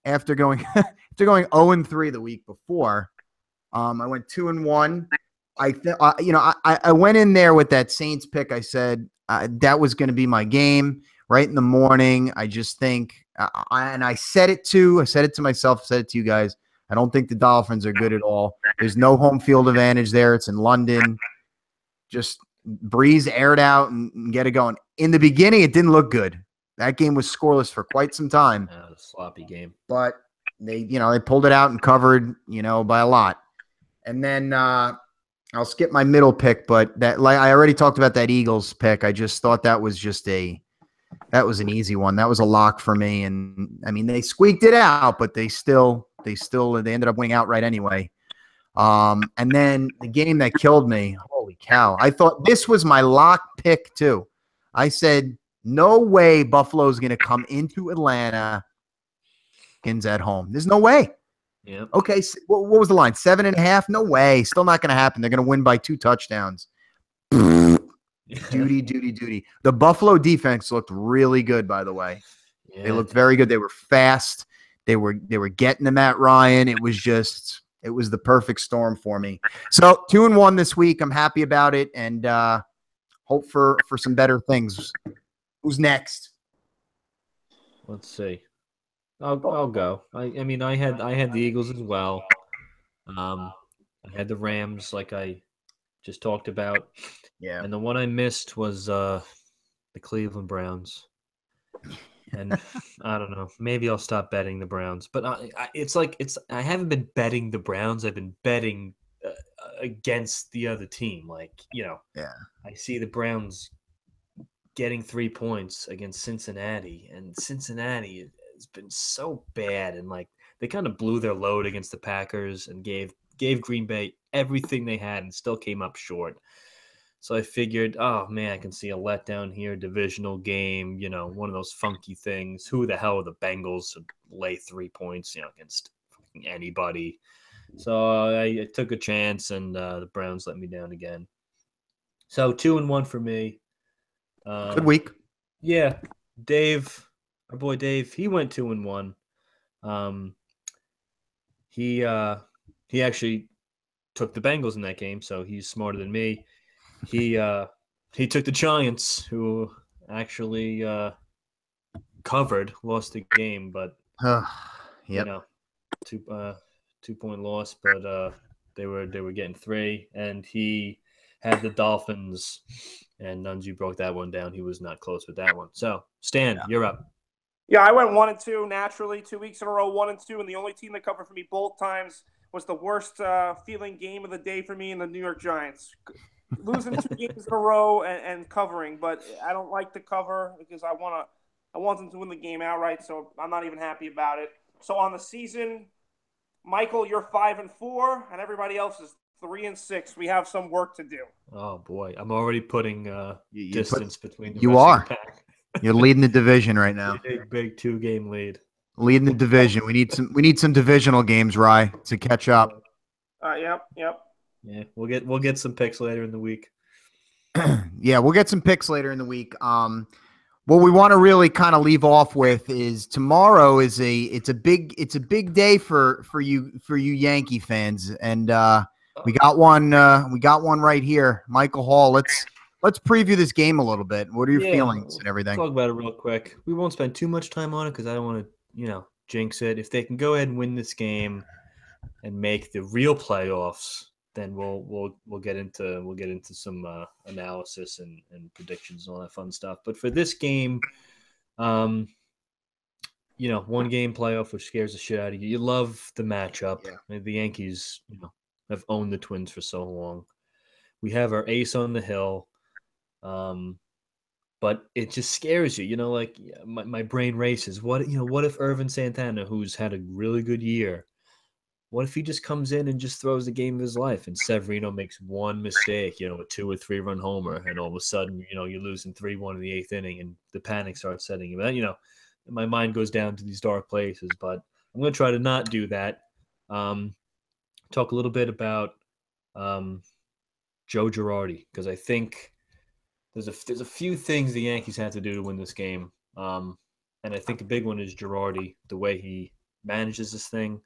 S1: After going 0-3 the week before, I went 2-1. I went in there with that Saints pick. I said that was going to be my game right in the morning. I just think, and I said it to myself, said it to you guys. I don't think the Dolphins are good at all. There's no home field advantage there. It's in London. Just breeze, air it out, and get it going. In the beginning, it didn't look good. That game was scoreless for quite some time.
S3: Yeah, it was a sloppy game.
S1: But they pulled it out and covered, by a lot. And then I'll skip my middle pick, but that like I already talked about that Eagles pick. I just thought that was an easy one. That was a lock for me. And I mean, they squeaked it out, but they ended up winning outright anyway. And then the game that killed me, holy cow. I thought this was my lock pick too. I said, no way Buffalo's going to come into Atlanta at home. There's no way.
S3: Yeah.
S1: Okay. What was the line? 7.5? No way. Still not going to happen. They're going to win by 2 touchdowns. Duty. The Buffalo defense looked really good, by the way. Yeah. They looked very good. They were fast. They were getting to Matt Ryan. It was the perfect storm for me. So 2-1 this week. I'm happy about it, and hope for some better things. Who's next?
S3: Let's see. I'll go. I mean, I had the Eagles as well. I had the Rams, like I just talked about.
S1: Yeah.
S3: And the one I missed was the Cleveland Browns. And I don't know. Maybe I'll stop betting the Browns. But I haven't been betting the Browns. I've been betting against the other team. Like, yeah. I see the Browns getting 3 points against Cincinnati, and Cincinnati has been so bad, and like they kind of blew their load against the Packers and gave Green Bay everything they had and still came up short. So I figured, oh man, I can see a letdown here, divisional game, one of those funky things. Who the hell are the Bengals to lay 3 points, against anybody? So I took a chance, and the Browns let me down again. So 2-1 for me.
S1: Good week.
S3: Yeah, Dave, our boy Dave, he went 2-1. He actually took the Bengals in that game, so he's smarter than me. He took the Giants, who actually lost the game, but
S1: yep.
S3: 2-point loss, but they were getting 3, and he had the Dolphins, and Nunji broke that one down. He was not close with that one. So, Stan, you're up.
S2: Yeah, I went 1-2 naturally, 2 weeks in a row, 1-2, and the only team that covered for me both times was the worst feeling game of the day for me in the New York Giants. Losing 2 games in a row and covering, but I don't like to cover because I want them to win the game outright, so I'm not even happy about it. So on the season, Michael, you're 5-4, and everybody else is 3-6. We have some work to do.
S3: Oh boy, I'm already putting distance between the
S1: you
S3: rest
S1: are.
S3: Of the pack.
S1: You're leading the division right now.
S3: Big 2-game lead.
S1: Leading the division. We need some divisional games, Rye, to catch up.
S2: Yep.
S3: Yeah, we'll get some picks later in the week.
S1: Yeah, we'll get some picks later in the week. What we want to really kind of leave off with is tomorrow is it's a big day for you Yankee fans, and we got one right here, Michael Hall. Let's preview this game a little bit. What are your feelings and everything?
S3: Talk about it real quick. We won't spend too much time on it because I don't want to jinx it. If they can go ahead and win this game and make the real playoffs, then we'll get into some analysis and predictions and all that fun stuff. But for this game, 1 game playoff, which scares the shit out of you. You love the matchup. Yeah. The Yankees, have owned the Twins for so long. We have our ace on the hill, but it just scares you. My brain races. What if Irvin Santana, who's had a really good year, what if he just comes in and just throws the game of his life and Severino makes one mistake, a 2 or 3 run homer, and all of a sudden, you're losing 3-1 in the 8th inning and the panic starts setting in. My mind goes down to these dark places, but I'm going to try to not do that. Talk a little bit about Joe Girardi, because I think there's a few things the Yankees have to do to win this game. And I think a big one is Girardi, the way he manages this thing.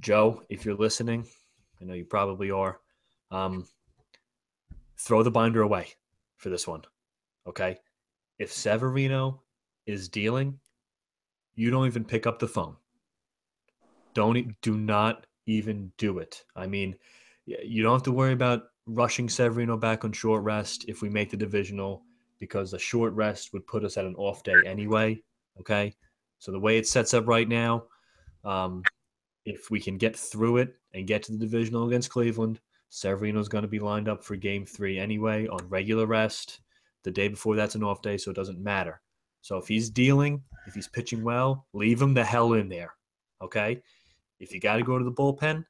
S3: Joe, if you're listening, I know you probably are, throw the binder away for this one, okay? If Severino is dealing, you don't even pick up the phone. Do not even do it. I mean, you don't have to worry about rushing Severino back on short rest if we make the divisional, because the short rest would put us at an off day anyway, okay? So the way it sets up right now, if we can get through it and get to the divisional against Cleveland, Severino's going to be lined up for Game 3 anyway on regular rest. The day before that's an off day, so it doesn't matter. So if he's dealing, if he's pitching well, leave him the hell in there, okay? If you got to go to the bullpen,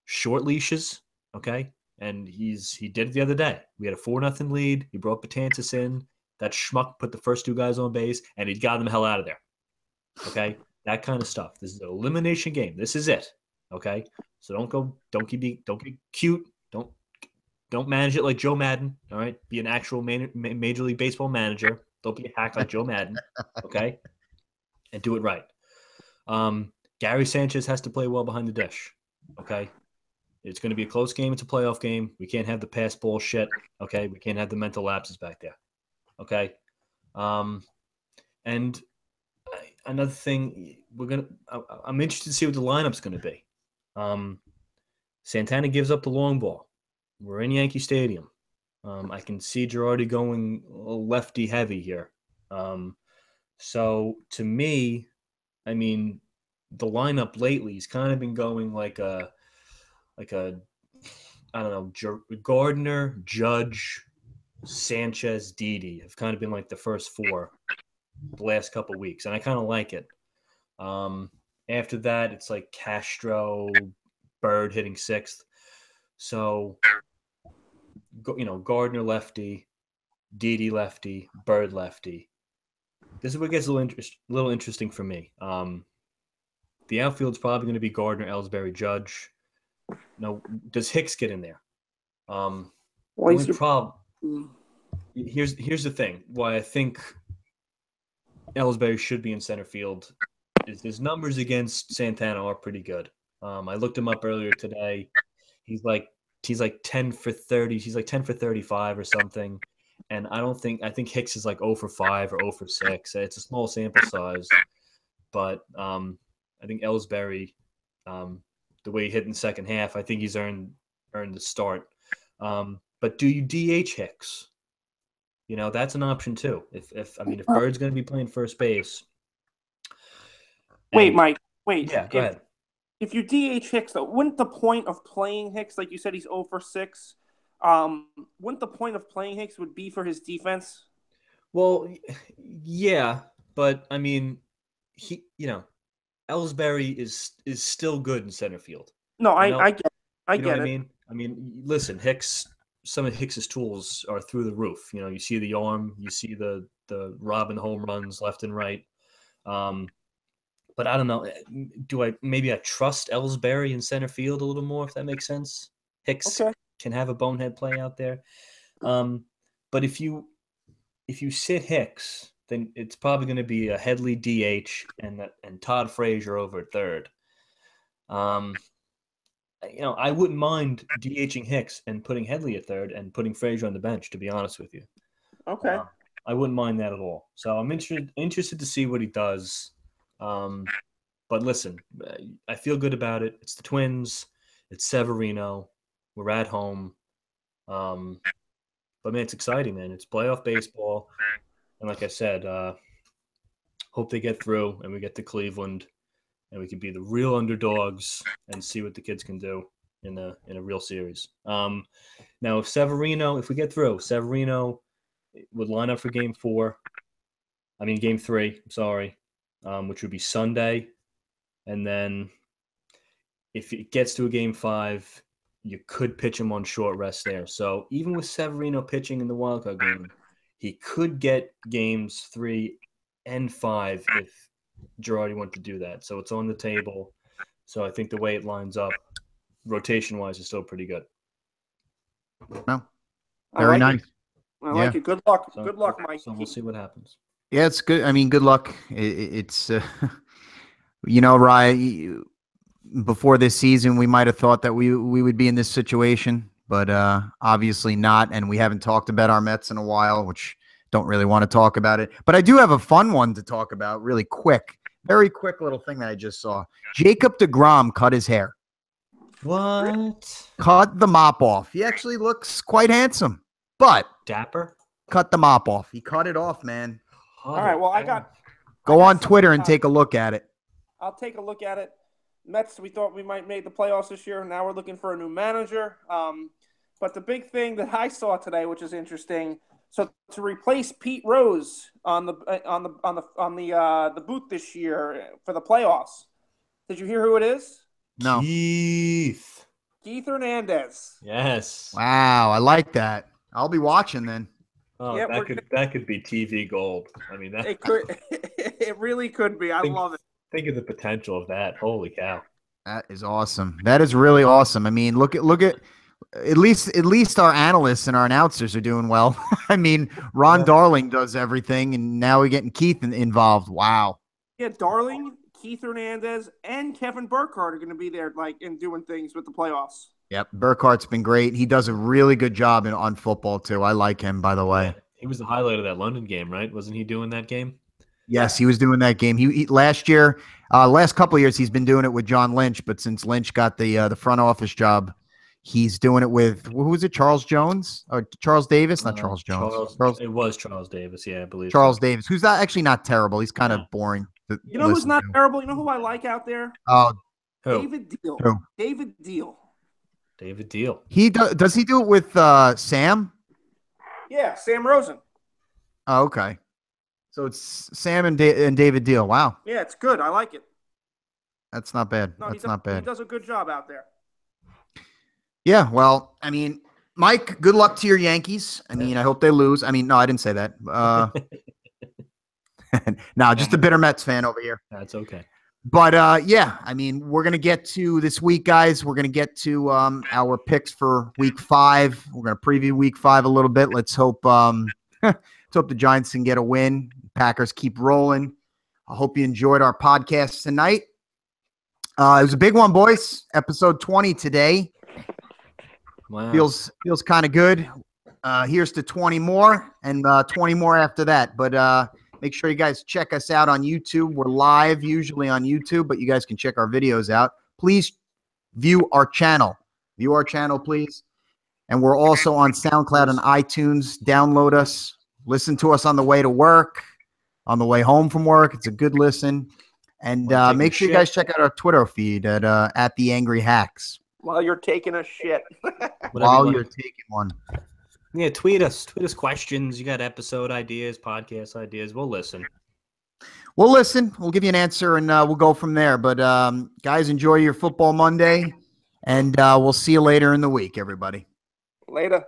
S3: short leashes, okay? And he did it the other day. We had a 4-0 lead. He brought Betances in. That schmuck put the first 2 guys on base, and he got them the hell out of there, okay? That kind of stuff. This is an elimination game. This is it, okay? So don't get cute. Don't manage it like Joe Madden, all right? Be an actual Major League Baseball manager. Don't be a hack like Joe Madden, okay? And do it right. Gary Sanchez has to play well behind the dish, okay? It's going to be a close game. It's a playoff game. We can't have the pass ball shit, okay? We can't have the mental lapses back there, okay? And another thing, I'm interested to see what the lineup's going to be. Santana gives up the long ball. We're in Yankee Stadium. I can see Girardi going lefty heavy here. So to me, I mean, the lineup lately has kind of been going like a I don't know, Gardner, Judge, Sanchez, Didi have kind of been like the first 4 the last couple of weeks, and I kind of like it. After that, it's like Castro, Bird hitting 6th. So, Gardner lefty, Didi lefty, Bird lefty. This is what gets a little interesting for me. The outfield's probably going to be Gardner, Ellsbury, Judge. No, does Hicks get in there? The only problem. Here's the thing. Why I think Ellsbury should be in center field is his numbers against Santana are pretty good. I looked him up earlier today. He's like 10 for 30. He's like 10 for 35 or something. And I think Hicks is like 0 for 5 or 0 for 6. It's a small sample size, but I think Ellsbury, the way he hit in the second half, I think he's earned the start. But do you DH Hicks? That's an option too. If Bird's going to be playing first base.
S2: Wait, Mike. Wait.
S3: Yeah, go ahead.
S2: If you DH Hicks, though, wouldn't the point of playing Hicks, like you said, he's 0 for 6, wouldn't the point of playing Hicks would be for his defense?
S3: Well, yeah, but I mean, Ellsbury is still good in center field.
S2: No, I get it. I get it.
S3: I mean, listen, Hicks. Some of Hicks's tools are through the roof. You see the arm, you see the robbing home runs left and right. But I don't know. Maybe I trust Ellsbury in center field a little more, if that makes sense. Hicks can have a bonehead play out there. But if you sit Hicks, then it's probably going to be a Headley DH and Todd Frazier over at third. I wouldn't mind DHing Hicks and putting Headley at third and putting Frazier on the bench, to be honest with you.
S2: Okay.
S3: I wouldn't mind that at all. So I'm interested to see what he does. But listen, I feel good about it. It's the Twins. It's Severino. We're at home. But, man, it's exciting, man. It's playoff baseball. And like I said, hope they get through and we get to Cleveland and we can be the real underdogs and see what the kids can do in a real series. Now, if we get through, Severino would line up for Game 3, I'm sorry, which would be Sunday. And then if it gets to a Game 5, you could pitch him on short rest there. So even with Severino pitching in the wildcard game, he could get Games 3 and 5 if Girardi wanted to do that. So it's on the table. So I think the way it lines up, rotation-wise, is still pretty good.
S1: No, very nice.
S2: I like it. Good luck. Good luck, Mike.
S3: So we'll see what happens.
S1: Yeah, it's good. I mean, good luck. It's, Ryan, before this season, we might have thought that we would be in this situation, but obviously not. And we haven't talked about our Mets in a while, which don't really want to talk about it. But I do have a fun one to talk about really quick. Very quick little thing that I just saw. Jacob deGrom cut his hair.
S3: What?
S1: Cut the mop off. He actually looks quite handsome, but
S3: dapper.
S1: Cut the mop off. He cut it off, man.
S2: All right. Well,
S1: Go on Twitter and take a look at it.
S2: I'll take a look at it. Mets, we thought we might make the playoffs this year. Now we're looking for a new manager. But the big thing that I saw today, which is interesting, so to replace Pete Rose on the booth this year for the playoffs, did you hear who it is?
S1: No.
S3: Keith.
S2: Keith Hernandez.
S3: Yes.
S1: Wow, I like that. I'll be watching then.
S3: Oh,
S2: Yeah,
S3: that could be TV gold. I mean, that
S2: It could. It really could be. I love it.
S3: Think of the potential of that. Holy cow.
S1: That is awesome. That is really awesome. I mean, look at least our analysts and our announcers are doing well. I mean, Ron Darling does everything, and now we're getting Keith involved. Wow.
S2: Yeah, Darling, Keith Hernandez, and Kevin Burkhardt are going to be there, and doing things with the playoffs.
S1: Yep, Burkhardt's been great. He does a really good job on football too. I like him, by the way.
S3: Yeah, he was the highlight of that London game, right? Wasn't he doing that game?
S1: Yes, he was doing that game. He last year, last couple of years, he's been doing it with John Lynch. But since Lynch got the front office job, he's doing it with who was it? Charles Jones or Charles Davis? Not Charles Jones.
S3: It was Charles Davis. Yeah, I believe
S1: Charles Davis, who's not terrible. He's kind of boring.
S2: You know who's not terrible? You know who I like out there?
S1: Oh,
S2: David Deal.
S1: Who?
S2: David Deal.
S3: David Deal.
S1: He does he do it with Sam?
S2: Yeah, Sam Rosen.
S1: Oh, okay. So it's Sam and David Deal. Wow.
S2: Yeah, it's good. I like it.
S1: That's not bad.
S2: No,
S1: That's not bad.
S2: He does a good job out there.
S1: Yeah, well, I mean, Mike, good luck to your Yankees. I mean, I hope they lose. I mean, no, I didn't say that. No, just a bitter Mets fan over here.
S3: That's okay.
S1: But, yeah, I mean, we're going to get to this week, guys. We're going to get to our picks for week 5. We're going to preview week 5 a little bit. Let's hope let's hope the Giants can get a win. Packers keep rolling. I hope you enjoyed our podcast tonight. It was a big one, boys. Episode 20 today.
S3: Wow.
S1: Feels kind of good. Here's to 20 more and 20 more after that. But make sure you guys check us out on YouTube. We're live usually on YouTube, but you guys can check our videos out. Please view our channel. View our channel, please. And we're also on SoundCloud and iTunes. Download us. Listen to us on the way to work, on the way home from work. It's a good listen. And make sure you guys check out our Twitter feed at The Angry Hacks.
S2: While you're taking a shit.
S1: While you're taking one.
S3: Yeah, tweet us. Tweet us questions. You got episode ideas, podcast ideas. We'll listen.
S1: We'll listen. We'll give you an answer, and we'll go from there. But, guys, enjoy your football Monday, and we'll see you later in the week, everybody.
S2: Later.